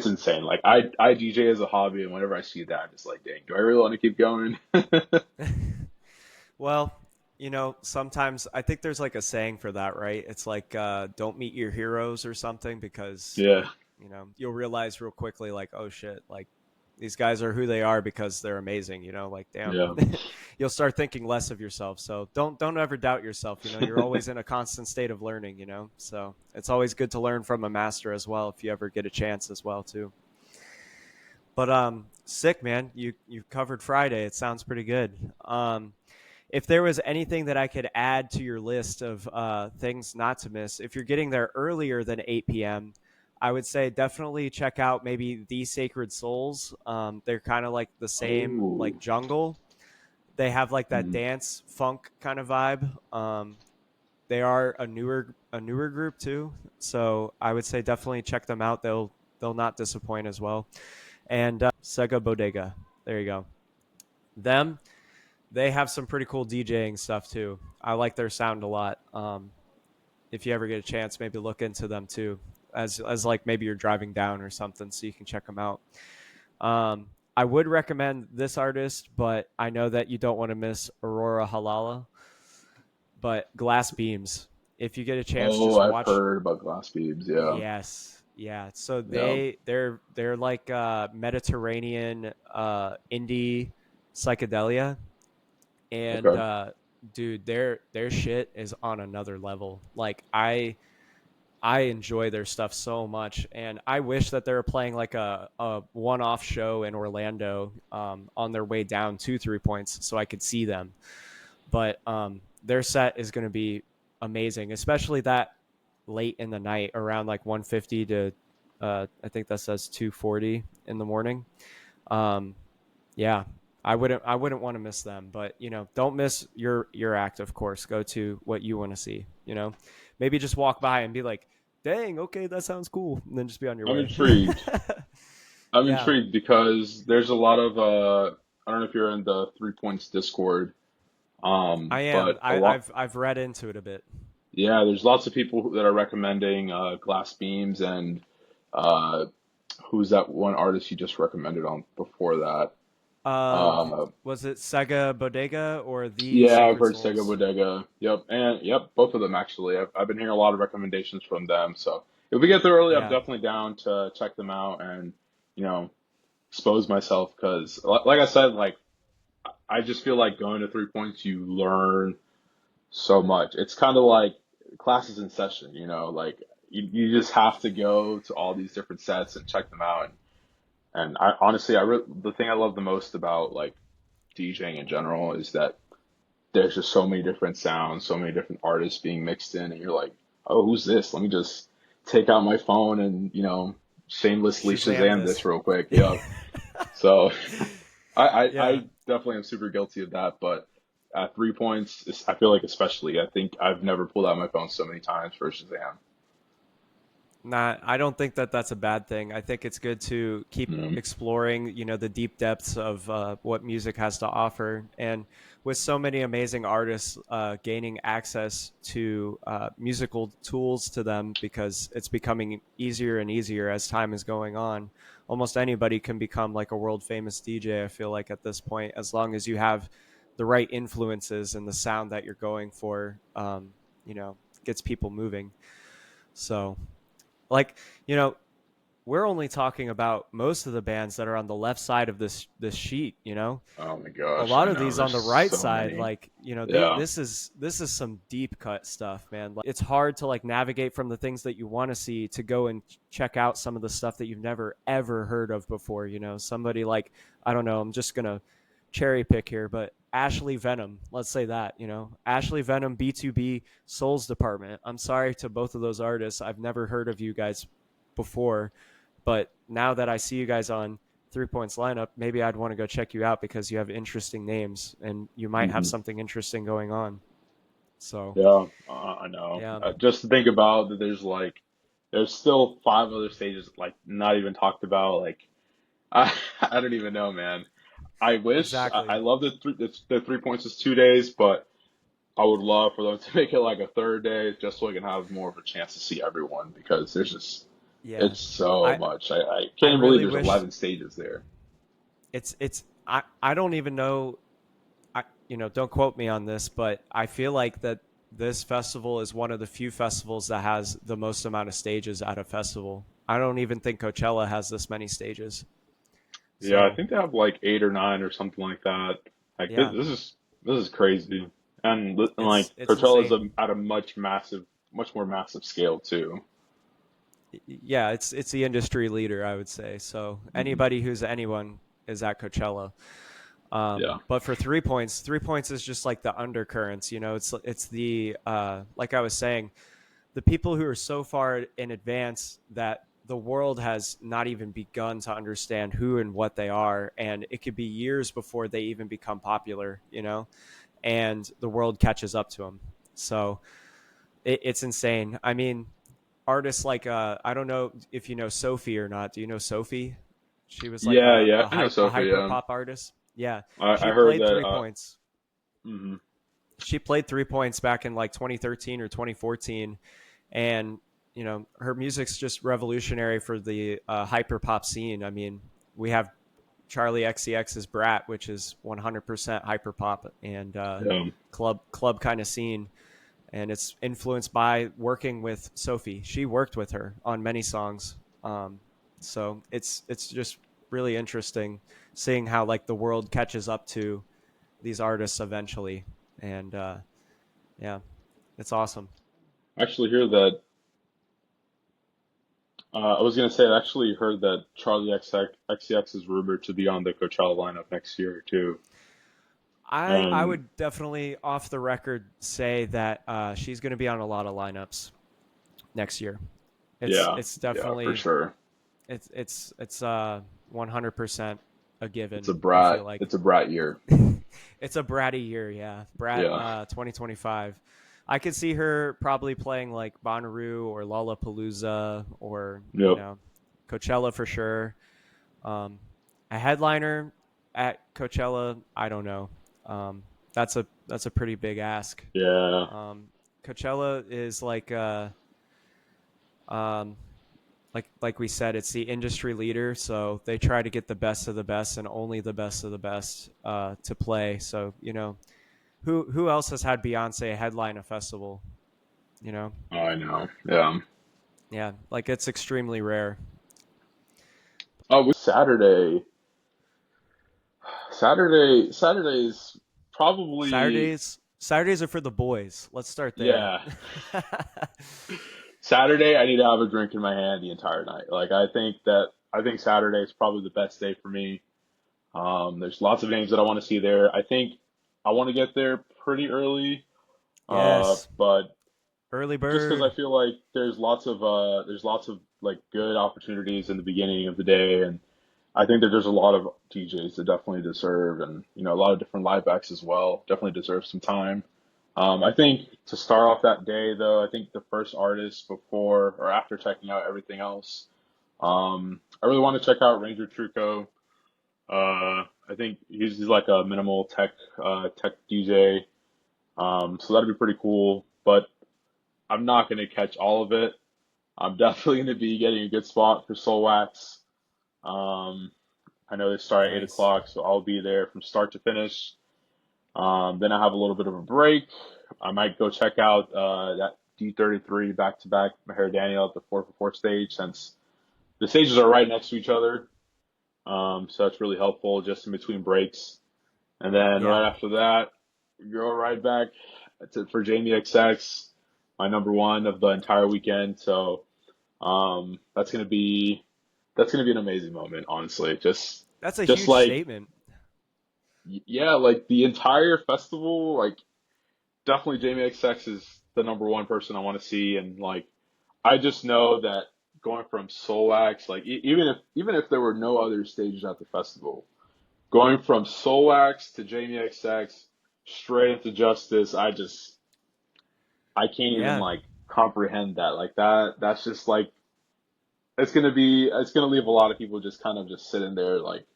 [SPEAKER 2] insane. Like I DJ as a hobby, and whenever I see that, I'm just like, dang, do I really want to keep going?
[SPEAKER 1] Well, sometimes I think there's like a saying for that, right? It's like don't meet your heroes or something, because
[SPEAKER 2] Yeah,
[SPEAKER 1] you'll realize real quickly like, oh shit, like these guys are who they are because they're amazing, like damn.
[SPEAKER 2] yeah.
[SPEAKER 1] You'll start thinking less of yourself. So don't ever doubt yourself, you're always in a constant state of learning, so it's always good to learn from a master as well if you ever get a chance as well too. But sick, man. You covered Friday. It sounds pretty good. If there was anything that I could add to your list of things not to miss, if you're getting there earlier than 8 p.m., I would say definitely check out maybe The Sacred Souls. They're kind of like the same,
[SPEAKER 2] Oh,
[SPEAKER 1] like jungle. They have like that
[SPEAKER 2] mm,
[SPEAKER 1] dance funk kind of vibe. They are a newer group too, so I would say definitely check them out. They'll not disappoint as well. And Sega Bodega, there you go. Them, they have some pretty cool DJing stuff too. I like their sound a lot. If you ever get a chance, maybe look into them too, as like maybe you're driving down or something, so you can check them out. I would recommend this artist, but I know that you don't want to miss Aurora Halala. But Glass Beams, if you get a chance,
[SPEAKER 2] oh,
[SPEAKER 1] just
[SPEAKER 2] I've
[SPEAKER 1] watch.
[SPEAKER 2] heard about glass beads. Yeah,
[SPEAKER 1] Yes, yeah. So
[SPEAKER 2] yeah.
[SPEAKER 1] they're like Mediterranean indie psychedelia, and
[SPEAKER 2] Okay.
[SPEAKER 1] dude, their shit is on another level. Like I I enjoy their stuff so much, and I wish that they were playing like a one-off show in Orlando on their way down to 3 Points, so I could see them. But their set is going to be amazing, especially that late in the night, around like 1:50 to I think that says 2:40 in the morning. Um, yeah, I wouldn't want to miss them, but don't miss your act. Of course, go to what you want to see. Maybe just walk by and be like, "Dang, okay, that sounds cool," and then just be on your
[SPEAKER 2] I'm
[SPEAKER 1] way.
[SPEAKER 2] intrigued. I'm
[SPEAKER 1] Yeah,
[SPEAKER 2] intrigued because there's a lot of I don't know if you're in the 3 Points Discord,
[SPEAKER 1] I am.
[SPEAKER 2] but a lot
[SPEAKER 1] I've read into it a bit.
[SPEAKER 2] yeah, there's lots of people that are recommending Glass Beams and uh, who's that one artist you just recommended on before that?
[SPEAKER 1] Uh,
[SPEAKER 2] Um,
[SPEAKER 1] was it Sega Bodega or the
[SPEAKER 2] yeah, I've
[SPEAKER 1] Sacred
[SPEAKER 2] heard Sega
[SPEAKER 1] Souls?
[SPEAKER 2] Bodega. Yep, and yep, both of them actually. I've been hearing a lot of recommendations from them. So if we get there early, I'm
[SPEAKER 1] Yeah,
[SPEAKER 2] definitely down to check them out and you know expose myself because, like I said, like I just feel like going to 3 Points, you learn so much. It's kind of like classes in session, like you just have to go to all these different sets and check them out. And I honestly, the thing I love the most about like DJing in general is that there's just so many different sounds, so many different artists being mixed in, and you're like, oh, who's this? Let me just take out my phone and, shamelessly
[SPEAKER 1] Shazam
[SPEAKER 2] Shazam this
[SPEAKER 1] this.
[SPEAKER 2] real quick. Yep. So I
[SPEAKER 1] Yeah.
[SPEAKER 2] definitely am super guilty of that, but at 3 Points, I feel like especially, I think I've never pulled out my phone so many times for Shazam.
[SPEAKER 1] Nah, I don't think that that's a bad thing. I think it's good to keep
[SPEAKER 2] Mm,
[SPEAKER 1] exploring, the deep depths of what music has to offer. And with so many amazing artists gaining access to musical tools to them because it's becoming easier and easier as time is going on, almost anybody can become like a world famous DJ, I feel like, at this point, as long as you have the right influences and the sound that you're going for, you know, gets people moving. So like you know we're only talking about most of the bands that are on the left side of this sheet.
[SPEAKER 2] oh my
[SPEAKER 1] A
[SPEAKER 2] gosh,
[SPEAKER 1] lot
[SPEAKER 2] I
[SPEAKER 1] of
[SPEAKER 2] know.
[SPEAKER 1] these on
[SPEAKER 2] There's
[SPEAKER 1] the right
[SPEAKER 2] so
[SPEAKER 1] side,
[SPEAKER 2] many.
[SPEAKER 1] like
[SPEAKER 2] Yeah.
[SPEAKER 1] this is some deep cut stuff, man. Like, it's hard to like navigate from the things that you want to see to go and check out some of the stuff that you've never ever heard of before. Somebody like, I don't know, I'm just gonna cherry pick here, but Ashley Venom, let's say that. Ashley Venom, B2B, Souls Department. I'm sorry to both of those artists, I've never heard of you guys before, but now that I see you guys on 3 Points lineup, maybe I'd want to go check you out because you have interesting names and you might have
[SPEAKER 2] Hmm.
[SPEAKER 1] something interesting going on. So,
[SPEAKER 2] Yeah, I know.
[SPEAKER 1] yeah,
[SPEAKER 2] Just to think about that, there's still five other stages like not even talked about. Like I don't even know, man. I wish I
[SPEAKER 1] exactly.
[SPEAKER 2] love the 3 Points is 2 days, but I would love for them to make it like a third day just so I can have more of a chance to see everyone because
[SPEAKER 1] Yeah.
[SPEAKER 2] it's so
[SPEAKER 1] I
[SPEAKER 2] much. I
[SPEAKER 1] I
[SPEAKER 2] can't even believe
[SPEAKER 1] really
[SPEAKER 2] there's
[SPEAKER 1] wish
[SPEAKER 2] 11 stages there.
[SPEAKER 1] I don't even know. Don't quote me on this, but I feel like that this festival is one of the few festivals that has the most amount of stages at a festival. I don't even think Coachella has this many stages.
[SPEAKER 2] Yeah, I
[SPEAKER 1] So,
[SPEAKER 2] think they have like 8 or 9 or something like that. Like
[SPEAKER 1] yeah,
[SPEAKER 2] this is crazy, and like
[SPEAKER 1] it's
[SPEAKER 2] Coachella is
[SPEAKER 1] insane.
[SPEAKER 2] at a much more massive scale too.
[SPEAKER 1] Yeah, it's the industry leader, I would say. So
[SPEAKER 2] Hmm.
[SPEAKER 1] anybody who's anyone is at Coachella.
[SPEAKER 2] Yeah,
[SPEAKER 1] But for 3 Points, 3 Points is just like the undercurrents. It's the like I was saying, the people who are so far in advance that the world has not even begun to understand who and what they are, and it could be years before they even become popular. And the world catches up to them. So it's insane. I mean, artists like I don't know if you know Sophie or not. Do you know Sophie? She was like
[SPEAKER 2] yeah,
[SPEAKER 1] a
[SPEAKER 2] yeah.
[SPEAKER 1] a,
[SPEAKER 2] I know
[SPEAKER 1] hy- a
[SPEAKER 2] Sophie.
[SPEAKER 1] hyper pop artist. Yeah,
[SPEAKER 2] I
[SPEAKER 1] she
[SPEAKER 2] heard
[SPEAKER 1] played
[SPEAKER 2] that.
[SPEAKER 1] 3 Points.
[SPEAKER 2] Mhm.
[SPEAKER 1] She played 3 Points back in like 2013 or 2014, and her music's just revolutionary for the hyper pop scene. I mean, we have Charlie XCX's Brat, which is 100% hyper pop and
[SPEAKER 2] Yeah.
[SPEAKER 1] club kind of scene, and it's influenced by working with Sophie. She worked with her on many songs. So it's just really interesting seeing how like the world catches up to these artists eventually, and yeah, it's awesome.
[SPEAKER 2] I actually hear that I was gonna say I actually heard that Charlie XCX is rumored to be on the Coachella lineup next year too.
[SPEAKER 1] I
[SPEAKER 2] And
[SPEAKER 1] would definitely off the record say that she's going to be on a lot of lineups next year.
[SPEAKER 2] yeah,
[SPEAKER 1] It's
[SPEAKER 2] yeah, for
[SPEAKER 1] definitely
[SPEAKER 2] sure.
[SPEAKER 1] it's 100% a
[SPEAKER 2] It's a
[SPEAKER 1] given. I feel
[SPEAKER 2] brat.
[SPEAKER 1] like
[SPEAKER 2] It's a brat year.
[SPEAKER 1] it's a bratty year, yeah. Brat
[SPEAKER 2] Yeah,
[SPEAKER 1] 2025. I could see her probably playing like Bonnaroo or Lollapalooza or
[SPEAKER 2] yep,
[SPEAKER 1] Coachella for sure. Um, a headliner at Coachella, I don't know. Um, that's a pretty big ask.
[SPEAKER 2] yeah.
[SPEAKER 1] Um, Coachella is um, like we said, it's the industry leader, so they try to get the best of the best and only the best of the best to play. So who else has had Beyonce headline a festival? You know,
[SPEAKER 2] I know. Yeah.
[SPEAKER 1] yeah, like it's extremely rare.
[SPEAKER 2] Oh, Saturday. Saturday's probably
[SPEAKER 1] Saturdays are for the boys. Let's start there.
[SPEAKER 2] yeah. Saturday, I need to have a drink in my hand the entire night. Like I think Saturday is probably the best day for me. There's lots of names that I want to see there. I think I want to get there pretty early,
[SPEAKER 1] Yes,
[SPEAKER 2] but
[SPEAKER 1] early
[SPEAKER 2] just because
[SPEAKER 1] bird.
[SPEAKER 2] I feel like there's lots of like good opportunities in the beginning of the day, and I think that there's a lot of DJs that definitely deserve, and a lot of different live acts as well, definitely deserve some time. I think to start off that day, though, I think the first artist before or after checking out everything else, I really want to check out Ranger Truco. I think he's like a minimal tech DJ, so that'd be pretty cool. But I'm not going to catch all of it. I'm definitely going to be getting a good spot for Soul Wax. Um, I know they start at 8
[SPEAKER 1] Nice.
[SPEAKER 2] o'clock, so I'll be there from start to finish. Then I have a little bit of a break. I might go check out that D33 back to back Maher Daniel at the 4 for 4 stage since the stages are right next to each other. So that's really helpful just in between breaks. And then
[SPEAKER 1] Yeah.
[SPEAKER 2] right after that, go right back for Jamie XX, my number one of the entire weekend. So that's gonna be an amazing moment, honestly.
[SPEAKER 1] That's a
[SPEAKER 2] Just
[SPEAKER 1] huge
[SPEAKER 2] like
[SPEAKER 1] statement.
[SPEAKER 2] yeah, like the entire festival, like definitely Jamie XX is the number one person I want to see, and like I just know that going from Soulwax, like even if there were no other stages at the festival, going from Soulwax to Jamie XX straight into Justice, I can't even
[SPEAKER 1] Yeah.
[SPEAKER 2] like comprehend that. Like that's just like it's gonna leave a lot of people just kind of just sitting there like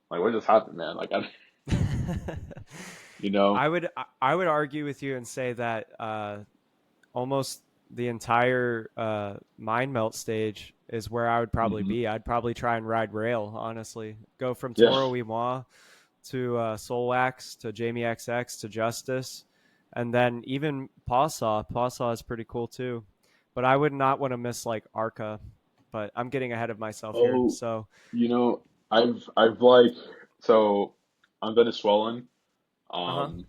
[SPEAKER 2] what just happened, man? Like I you know
[SPEAKER 1] I would argue with you and say that almost the entire mind melt stage is where I would probably
[SPEAKER 2] hmm
[SPEAKER 1] be. I'd probably try and ride rail, honestly. Go from
[SPEAKER 2] yeah.
[SPEAKER 1] Toro y Moi to Soulwax to Jamie XX to Justice, and then even Pawsaw. Pawsaw is pretty cool too, but I would not want to miss like Arca. But I'm getting ahead of myself here.
[SPEAKER 2] Oh,
[SPEAKER 1] So,
[SPEAKER 2] you know, I've like so I'm Venezuelan.
[SPEAKER 1] uh huh.
[SPEAKER 2] Um,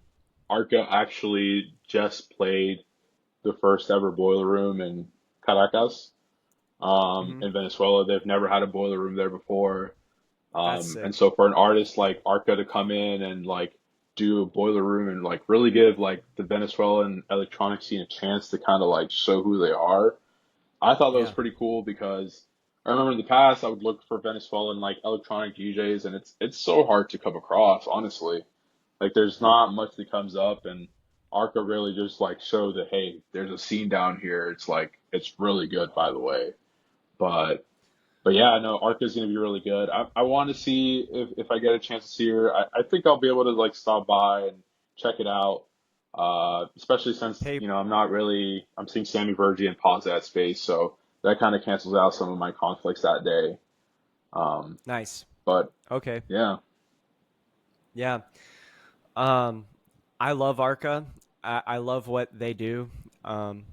[SPEAKER 2] Arca actually just played the first ever boiler room in Caracas,
[SPEAKER 1] Hmm.
[SPEAKER 2] in Venezuela. They've never had a boiler room there before.
[SPEAKER 1] That's
[SPEAKER 2] And
[SPEAKER 1] sick.
[SPEAKER 2] so for an artist like Arca to come in and like do a boiler room and like really give like the Venezuelan electronic scene a chance to kind of like show who they are, I thought that was
[SPEAKER 1] Yeah.
[SPEAKER 2] pretty cool because I remember in the past I would look for Venezuelan like electronic DJs and it's so hard to come across, honestly. Like there's not much that comes up and Arca really just like showed that hey, there's a scene down here. It's like it's really good by the way. But yeah, no, Arca's gonna be really good. I want to see if I get a chance to see her. I think I'll be able to like stop by and check it out. Especially since,
[SPEAKER 1] Pay.
[SPEAKER 2] I'm seeing Sammy Vergi and Pause that space, so that kind of cancels out some of my conflicts that day. Um,
[SPEAKER 1] Nice.
[SPEAKER 2] but
[SPEAKER 1] Okay.
[SPEAKER 2] yeah,
[SPEAKER 1] Yeah. Um, I love Arca. I love what they do um,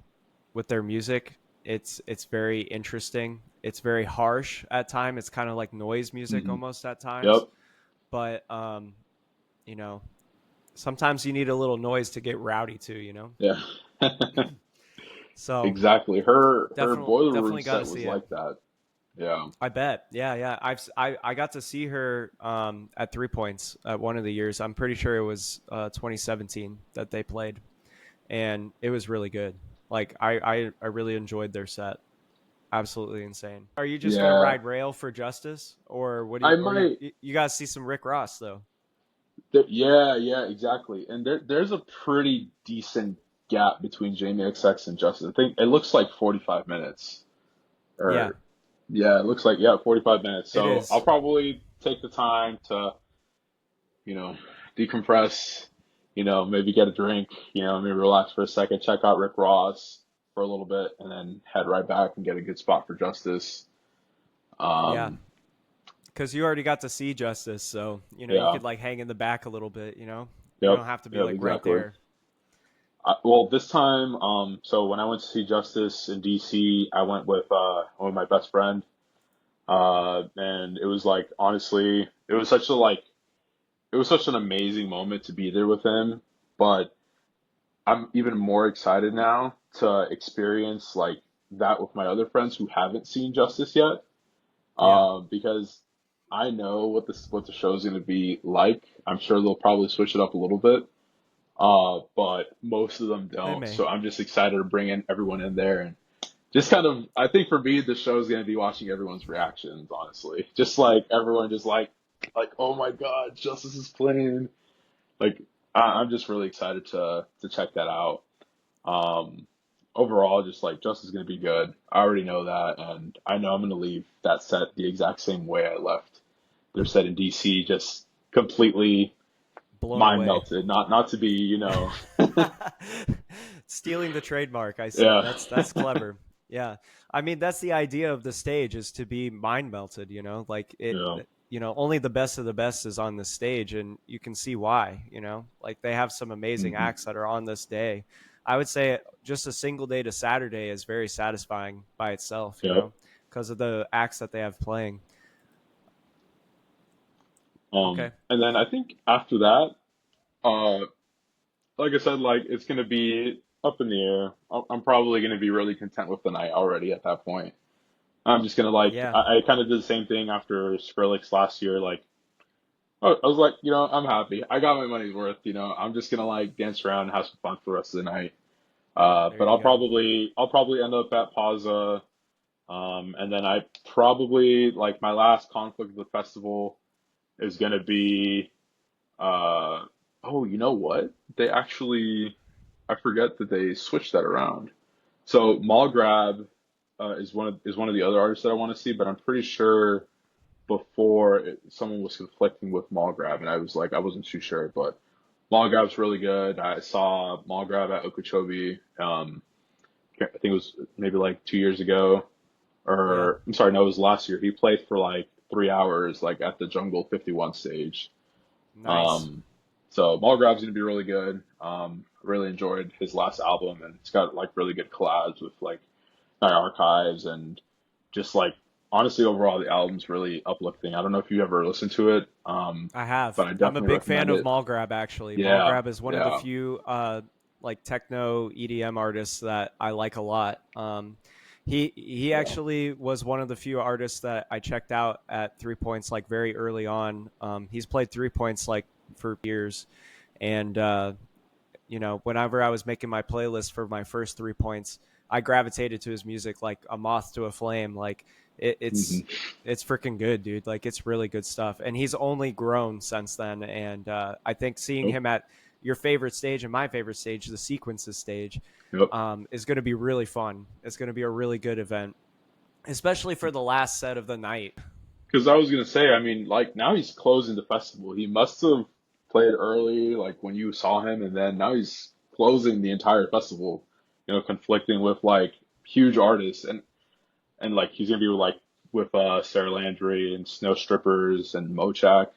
[SPEAKER 1] with their music. It's very interesting. It's very harsh at times. It's kind of like noise music
[SPEAKER 2] hmm
[SPEAKER 1] almost at times.
[SPEAKER 2] yep,
[SPEAKER 1] But you know, sometimes you need a little noise to get rowdy too.
[SPEAKER 2] yeah,
[SPEAKER 1] So
[SPEAKER 2] exactly. Her boiler room
[SPEAKER 1] definitely got to
[SPEAKER 2] set was
[SPEAKER 1] see it.
[SPEAKER 2] like that. Yeah.
[SPEAKER 1] I bet. Yeah, yeah. I got to see her at 3 points at one of the years. I'm pretty sure it was 2017 that they played, and it was really good. Like I really enjoyed their set. Absolutely insane. Are you just gonna
[SPEAKER 2] Yeah.
[SPEAKER 1] ride rail for Justice, or what do
[SPEAKER 2] I
[SPEAKER 1] you? Or
[SPEAKER 2] might.
[SPEAKER 1] you guys see some Rick Ross though?
[SPEAKER 2] Yeah, yeah, exactly. And there's a pretty decent gap between Jamie XX and Justice. I think it looks like 45 minutes.
[SPEAKER 1] Yeah,
[SPEAKER 2] Or yeah, it looks like, yeah, 45 minutes.
[SPEAKER 1] it
[SPEAKER 2] So I'll
[SPEAKER 1] is.
[SPEAKER 2] probably take the time to, you know, decompress, maybe get a drink, maybe relax for a second, check out Rick Ross for a little bit, and then head right back and get a good spot for Justice.
[SPEAKER 1] Yeah,
[SPEAKER 2] Um,
[SPEAKER 1] because you already got to see Justice, so you
[SPEAKER 2] yeah,
[SPEAKER 1] could like hang in the back a little bit. You
[SPEAKER 2] yep,
[SPEAKER 1] don't have to be
[SPEAKER 2] yep,
[SPEAKER 1] like right
[SPEAKER 2] exactly.
[SPEAKER 1] there.
[SPEAKER 2] Well, this time, so when I went to see Justice in DC, I went with my best friend, and it was like honestly, it was such an amazing moment to be there with him. But I'm even more excited now to experience like that with my other friends who haven't seen Justice yet,
[SPEAKER 1] Yeah,
[SPEAKER 2] because I know what the show is going to be like. I'm sure they'll probably switch it up a little bit, but most of them
[SPEAKER 1] they
[SPEAKER 2] don't.
[SPEAKER 1] may.
[SPEAKER 2] So I'm just excited to bring in everyone in there and just kind of. I think for me, the show is going to be watching everyone's reactions. Honestly, just like everyone, just like oh my God, Justice is playing. Like I'm just really excited to check that out. Um, Overall, just like Justice is going to be good. I already know that, and I know I'm going to leave that set the exact same way I left their set in DC, just completely
[SPEAKER 1] Blown
[SPEAKER 2] mind
[SPEAKER 1] away.
[SPEAKER 2] melted. Not to be,
[SPEAKER 1] Stealing the trademark, I see.
[SPEAKER 2] yeah,
[SPEAKER 1] That's clever. Yeah. I mean, that's the idea of the stage is to be mind melted, like
[SPEAKER 2] yeah,
[SPEAKER 1] only the best of the best is on the stage and you can see why, like they have some amazing
[SPEAKER 2] hmm
[SPEAKER 1] acts that are on this day. I would say just a single day to Saturday is very satisfying by itself,
[SPEAKER 2] yep.
[SPEAKER 1] because of the acts that they have playing. Okay.
[SPEAKER 2] And then I think after that, uh, like I said, like it's going to be up in the air. I'm probably going to be really content with the night already at that point. I'm just gonna
[SPEAKER 1] Yeah.
[SPEAKER 2] I kind of did the same thing after Skrillex last year. Like I was like, I'm happy. I got my money's worth. I'm just gonna like dance around and have some fun for the rest of the night.
[SPEAKER 1] There
[SPEAKER 2] But
[SPEAKER 1] you go.
[SPEAKER 2] I'll probably end up at Pausa. And then I probably like my last conflict of the festival is gonna be uh oh, you know what? They actually I forget that they switched that around. So Mall Grab is one of the other artists that I want to see, but I'm pretty sure before someone was conflicting with Mall Grab, and I was like I wasn't too sure, but Mall Grab's really good. I saw Mall Grab at Okeechobee. I think it was maybe like 2 years ago,
[SPEAKER 1] Yeah.
[SPEAKER 2] or I'm sorry, no, it was last year. He played for like 3 hours, like at the Jungle 51 stage.
[SPEAKER 1] Nice.
[SPEAKER 2] Um, so Mall Grab's gonna be really good. Really enjoyed his last album, and it's got like really good collabs with like my archives and just like honestly overall the album's really uplifting. I don't know if you ever listened to it,
[SPEAKER 1] I have.
[SPEAKER 2] but I
[SPEAKER 1] I'm a
[SPEAKER 2] definitely
[SPEAKER 1] big fan
[SPEAKER 2] recommend
[SPEAKER 1] of
[SPEAKER 2] it.
[SPEAKER 1] Mall Grab actually. Mall
[SPEAKER 2] Yeah,
[SPEAKER 1] Grab is one of the
[SPEAKER 2] yeah,
[SPEAKER 1] few like techno EDM artists that I like a lot. He
[SPEAKER 2] yeah.
[SPEAKER 1] actually was one of the few artists that I checked out at 3 points like very early on. He's played 3 points like for years, and whenever I was making my playlist for my first 3 points, I gravitated to his music like a moth to a flame. Like it, it's
[SPEAKER 2] hmm
[SPEAKER 1] it's freaking good, dude. Like it's really good stuff, and he's only grown since then. And I think seeing
[SPEAKER 2] Yep,
[SPEAKER 1] him at your favorite stage and my favorite stage, the sequences stage,
[SPEAKER 2] yep.
[SPEAKER 1] is going to be really fun. It's going to be a really good event, especially for the last set of the night.
[SPEAKER 2] Because I was gonna say, I mean, like now he's closing the festival. He must have played early, like when you saw him, and then now he's closing the entire festival. Conflicting with like huge artists, and like he's gonna be like with Sarah Landry and Snow Strippers and Mochak.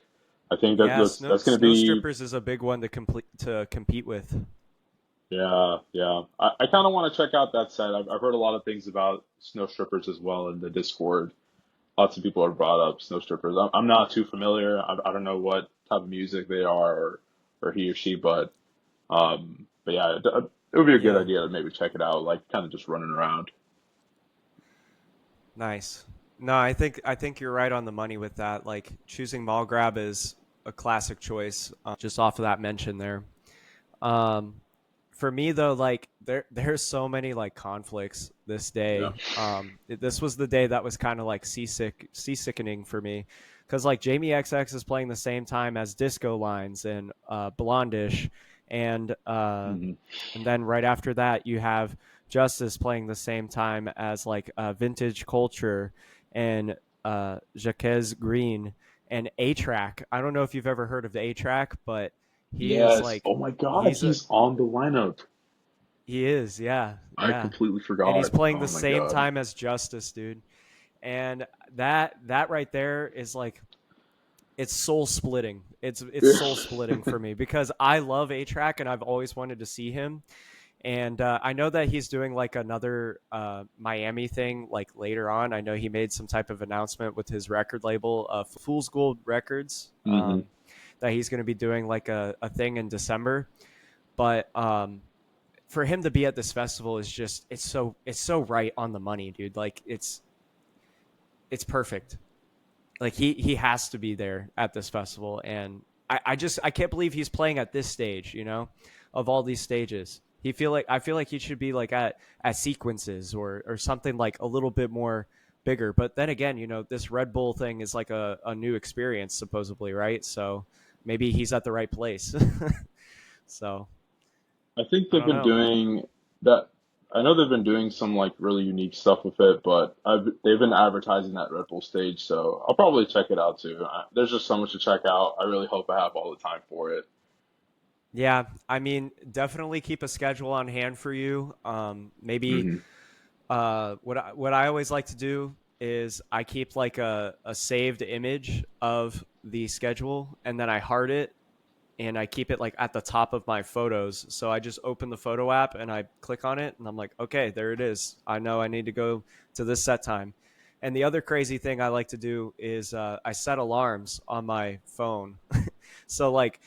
[SPEAKER 2] I think
[SPEAKER 1] Yeah,
[SPEAKER 2] that's gonna
[SPEAKER 1] Snow
[SPEAKER 2] be
[SPEAKER 1] Strippers is a big one to compete with.
[SPEAKER 2] yeah, yeah. I kind of want to check out that set. I've heard a lot of things about Snow Strippers as well in the Discord. Lots of people have brought up Snow Strippers. I'm not too familiar. I don't know what type of music they are or he or she, but yeah, it would be a good
[SPEAKER 1] Yeah.
[SPEAKER 2] idea to maybe check it out, like kind of just running around.
[SPEAKER 1] Nice. No, I think you're right on the money with that. Like choosing mall grab is a classic choice, just off of that mention there. Um, for me though, like there's so many like conflicts this
[SPEAKER 2] Yeah.
[SPEAKER 1] day. This was the day that was kind of like seasickening for me, because like Jamie XX is playing the same time as Disco Lines and Blondish, and
[SPEAKER 2] Hmm.
[SPEAKER 1] then right after that you have Justice playing the same time as like Vintage Culture and Jaquez Green and A Track. I don't know if you've ever heard of A Track, but he is
[SPEAKER 2] Yes.
[SPEAKER 1] like
[SPEAKER 2] Oh my God,
[SPEAKER 1] he's a
[SPEAKER 2] he's on the lineup.
[SPEAKER 1] he is, yeah,
[SPEAKER 2] I
[SPEAKER 1] yeah.
[SPEAKER 2] completely
[SPEAKER 1] And he's
[SPEAKER 2] forgot.
[SPEAKER 1] playing the
[SPEAKER 2] Oh my
[SPEAKER 1] same
[SPEAKER 2] God.
[SPEAKER 1] time as Justice, dude. And that right there is like it's soul splitting. It's soul splitting for me because I love A Track and I've always wanted to see him. And I know that he's doing like another Miami thing like later on. I know he made some type of announcement with his record label, Fool's Gold Records,
[SPEAKER 2] Hmm.
[SPEAKER 1] that he's going to be doing like a thing in December. But for him to be at this festival is just it's so right on the money, dude. Like it's perfect. Like he has to be there at this festival, and I can't believe he's playing at this stage. Of all these stages, I feel like he should be like at sequences or something like a little bit more bigger. But then again, this Red Bull thing is like a new experience supposedly, right? So maybe he's at the right place. So
[SPEAKER 2] I think
[SPEAKER 1] I
[SPEAKER 2] they've
[SPEAKER 1] don't
[SPEAKER 2] been
[SPEAKER 1] know.
[SPEAKER 2] doing that. I know they've been doing some like really unique stuff with it, but they've been advertising that Red Bull stage, so I'll probably check it out too. There's just so much to check out. I really hope I have all the time for it.
[SPEAKER 1] Yeah, I mean, definitely keep a schedule on hand for you. Maybe
[SPEAKER 2] Hmm.
[SPEAKER 1] what I always like to do is I keep like a saved image of the schedule and then I heart it and I keep it like at the top of my photos. So I just open the photo app and I click on it and I'm like, okay, there it is. I know I need to go to this set time. And the other crazy thing I like to do is I set alarms on my phone. So like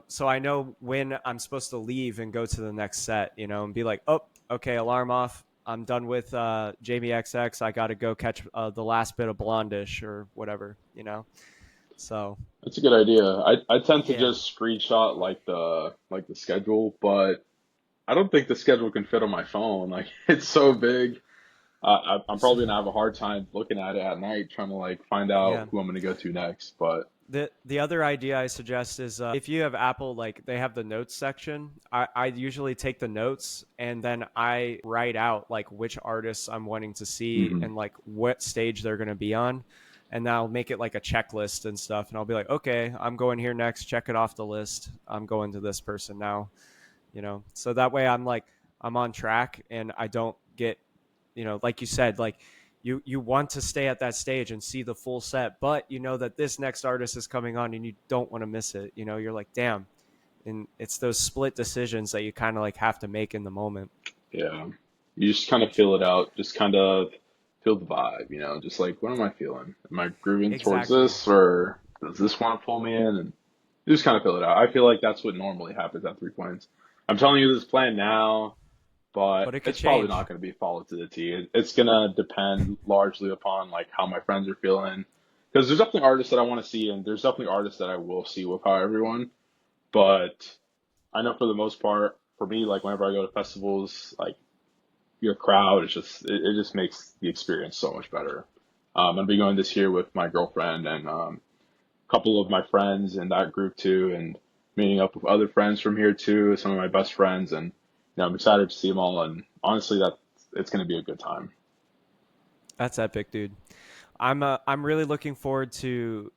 [SPEAKER 1] so I know when I'm supposed to leave and go to the next set, and be like, oh, okay, alarm off. I'm done with Jamie XX. I got to go catch the last bit of Blondish or whatever. So
[SPEAKER 2] That's a good idea. I tend to
[SPEAKER 1] yeah,
[SPEAKER 2] just screenshot like the schedule, but I don't think the schedule can fit on my phone. Like it's so big. I'm probably gonna have a hard time looking at it at night, trying to like find out
[SPEAKER 1] yeah.
[SPEAKER 2] who I'm gonna go to next. But
[SPEAKER 1] The other idea I suggest is if you have Apple, like they have the notes section. I usually take the notes and then I write out like which artists I'm wanting to see
[SPEAKER 2] mhm.
[SPEAKER 1] and like what stage they're going to be on, and then I'll make it like a checklist and stuff. And I'll be like, okay, I'm going here next. Check it off the list. I'm going to this person now. So that way I'm on track and I don't get, like you said, like you want to stay at that stage and see the full set, but you know that this next artist is coming on and you don't want to miss it. You're like, damn. And it's those split decisions that you kind of like have to make in the moment.
[SPEAKER 2] Yeah, you just kind of feel it out, just kind of feel the vibe, just like what am I feeling? Am I grooving towards
[SPEAKER 1] Exactly.
[SPEAKER 2] this, or does this want to pull me in? And you just kind of feel it out. I feel like that's what normally happens at 3 points. I'm telling you this plan now, but
[SPEAKER 1] But it could
[SPEAKER 2] it's probably not
[SPEAKER 1] change.
[SPEAKER 2] going to be followed to the T. It's going to depend largely upon like how my friends are feeling, because there's definitely artists that I want to see, and there's definitely artists that I will see without everyone. But I know for the most part, for me, like whenever I go to festivals, like your crowd, it just makes the experience so much better. I'm gonna be going this year with my girlfriend and a couple of my friends in that group too, and meeting up with other friends from here too, some of my best friends, and I'm excited to see them all. And honestly, that it's gonna be a good time.
[SPEAKER 1] That's epic, dude. I'm really looking forward to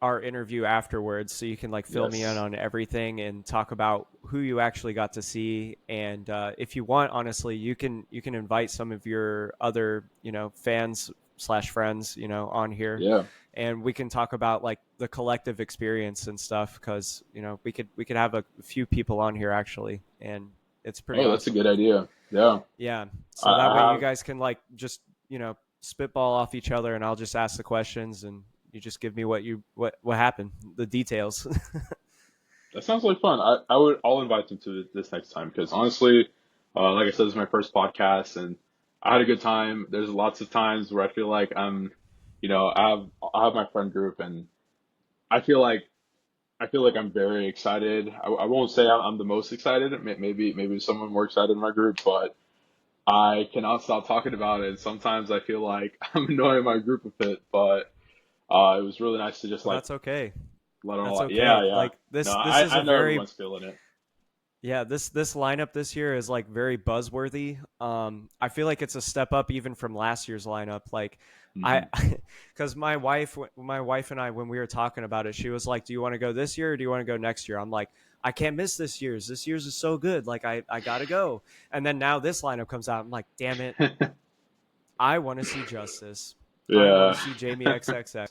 [SPEAKER 1] our interview afterwards so you can like fill me in
[SPEAKER 2] Yes.
[SPEAKER 1] on everything and talk about who you actually got to see. And if you want, honestly, you can invite some of your other fans slash friends on here,
[SPEAKER 2] Yeah.
[SPEAKER 1] and we can talk about like the collective experience and stuff, because we could have a few people on here actually, and it's pretty
[SPEAKER 2] Oh, that's a
[SPEAKER 1] awesome.
[SPEAKER 2] good idea. Yeah.
[SPEAKER 1] Yeah, so that
[SPEAKER 2] I
[SPEAKER 1] way you
[SPEAKER 2] have.
[SPEAKER 1] guys can like just spitball off each other, and I'll just ask the questions, and you just give me what happened, the details.
[SPEAKER 2] That sounds like fun. I'll invite them to this next time because honestly, like I said, this is my first podcast, and I had a good time. There's lots of times where I feel like I have my friend group, and I feel like I'm very excited. I won't say I'm the most excited. Maybe someone more excited in my group, but I cannot stop talking about it. Sometimes I feel like I'm annoying my group a bit, but it was really nice to just
[SPEAKER 1] Well,
[SPEAKER 2] like
[SPEAKER 1] that's okay.
[SPEAKER 2] let them
[SPEAKER 1] That's
[SPEAKER 2] all. Yeah,
[SPEAKER 1] okay.
[SPEAKER 2] yeah.
[SPEAKER 1] Like
[SPEAKER 2] No,
[SPEAKER 1] this is
[SPEAKER 2] I
[SPEAKER 1] a
[SPEAKER 2] know
[SPEAKER 1] very
[SPEAKER 2] everyone's feeling it.
[SPEAKER 1] yeah, this lineup this year is like very buzzworthy. I feel like it's a step up even from last year's lineup. Like I
[SPEAKER 2] Hmm.
[SPEAKER 1] cuz my wife and I when we were talking about it, she was like, "Do you want to go this year or do you want to go next year?" I'm like, "I can't miss this year's. This year's is so good. Like I got to go." And then now this lineup comes out. I'm like, "Damn it. I want to see Justice. I want to
[SPEAKER 2] Yeah.
[SPEAKER 1] see Jamie XXX.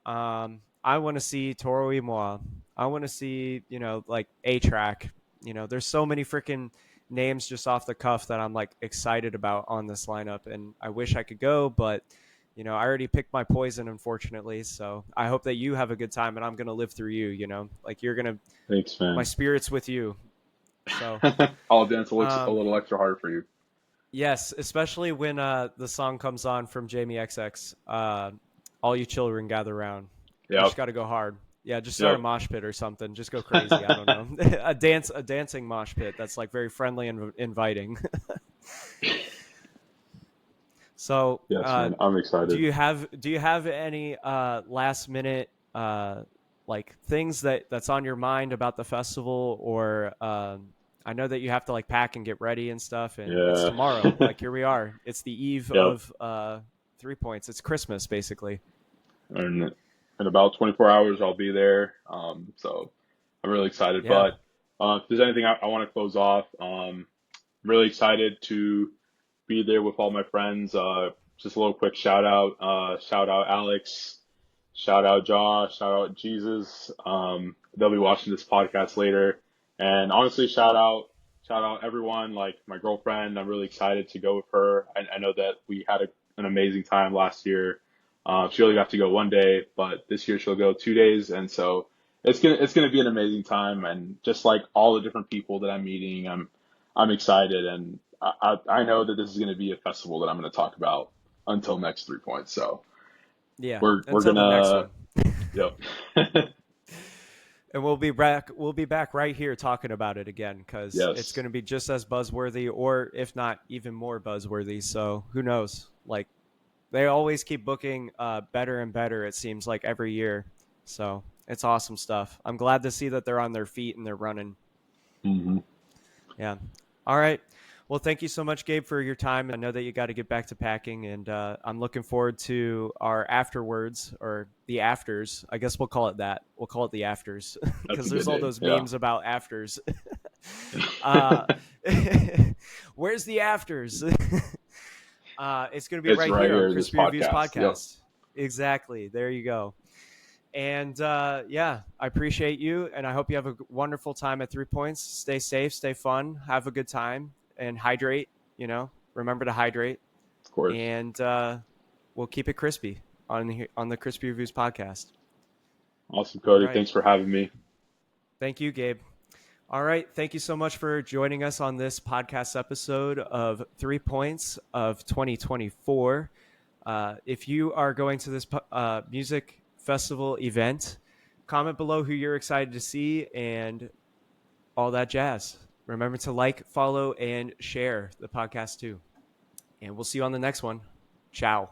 [SPEAKER 1] I want to see Toro y Moi. I want to see, like A Track. There's so many freaking names just off the cuff that I'm like excited about on this lineup, and I wish I could go, but I already picked my poison, unfortunately. So I hope that you have a good time, and I'm gonna live through you. Like you're gonna,
[SPEAKER 2] Thanks,
[SPEAKER 1] my
[SPEAKER 2] man.
[SPEAKER 1] spirit's with you. So,
[SPEAKER 2] I'll dance a
[SPEAKER 1] um,
[SPEAKER 2] little extra hard for you.
[SPEAKER 1] yes, especially when the song comes on from Jamie XX. All you children gather round. You
[SPEAKER 2] Yep.
[SPEAKER 1] just got to go hard. Yeah, just start a
[SPEAKER 2] Yep.
[SPEAKER 1] mosh pit or something. Just go crazy. I don't know. A dancing mosh pit that's like very friendly and inviting. So,
[SPEAKER 2] Yes, man. I'm
[SPEAKER 1] do
[SPEAKER 2] excited.
[SPEAKER 1] you have any last minute like things that's on your mind about the festival, or I know that you have to like pack and get ready and stuff, and it's
[SPEAKER 2] Yeah.
[SPEAKER 1] tomorrow. Like here we are. It's the eve
[SPEAKER 2] Yep.
[SPEAKER 1] of 3 points. It's Christmas basically.
[SPEAKER 2] And in about 24 hours, I'll be there. So I'm really excited.
[SPEAKER 1] Yeah.
[SPEAKER 2] But if there's anything I want to close off, I'm really excited to be there with all my friends. Just a little quick shout out. Shout out Alex. Shout out Josh. Shout out Jesus. They'll be watching this podcast later. And honestly, shout out everyone. Like my girlfriend, I'm really excited to go with her. I know that we had an amazing time last year. She only got to go one day, but this year she'll go 2 days, and so it's gonna be an amazing time. And just like all the different people that I'm meeting, I'm excited, and I know that this is gonna be a festival that I'm gonna talk about until next 3 points. So
[SPEAKER 1] Yeah.
[SPEAKER 2] we're
[SPEAKER 1] Until the next
[SPEAKER 2] gonna
[SPEAKER 1] one.
[SPEAKER 2] yep.
[SPEAKER 1] And we'll be back right here talking about it again because it's
[SPEAKER 2] Yes,
[SPEAKER 1] going to be just as buzzworthy, or if not even more buzzworthy. So who knows? Like they always keep booking better and better. It seems like every year. So it's awesome stuff. I'm glad to see that they're on their feet and they're running.
[SPEAKER 2] hmm
[SPEAKER 1] Yeah. All right. Well, thank you so much, Gabe, for your time. I know that you got to get back to packing, and I'm looking forward to our afterwards or the afters. I guess we'll call it that. We'll call it the afters
[SPEAKER 2] that's
[SPEAKER 1] because
[SPEAKER 2] a
[SPEAKER 1] there's
[SPEAKER 2] good
[SPEAKER 1] all
[SPEAKER 2] name.
[SPEAKER 1] those
[SPEAKER 2] Yeah.
[SPEAKER 1] memes about afters. uh, where's the afters? It's going to be
[SPEAKER 2] It's
[SPEAKER 1] right
[SPEAKER 2] right
[SPEAKER 1] here on
[SPEAKER 2] here. This
[SPEAKER 1] Crispy Reviews
[SPEAKER 2] podcast. Yep.
[SPEAKER 1] podcast. Exactly. There you go. And yeah, I appreciate you, and I hope you have a wonderful time at 3 points. Stay safe, stay fun, have a good time, and hydrate. Remember to hydrate,
[SPEAKER 2] Of course.
[SPEAKER 1] and we'll keep it crispy on the Crispy Reviews podcast.
[SPEAKER 2] Awesome,
[SPEAKER 1] All
[SPEAKER 2] Cody.
[SPEAKER 1] right,
[SPEAKER 2] Thanks for having me.
[SPEAKER 1] thank you, Gabe. All right, thank you so much for joining us on this podcast episode of 3 points of 2024. If you are going to this music festival event, comment below who you're excited to see and all that jazz. Remember to like, follow, and share the podcast too. And we'll see you on the next one. Ciao.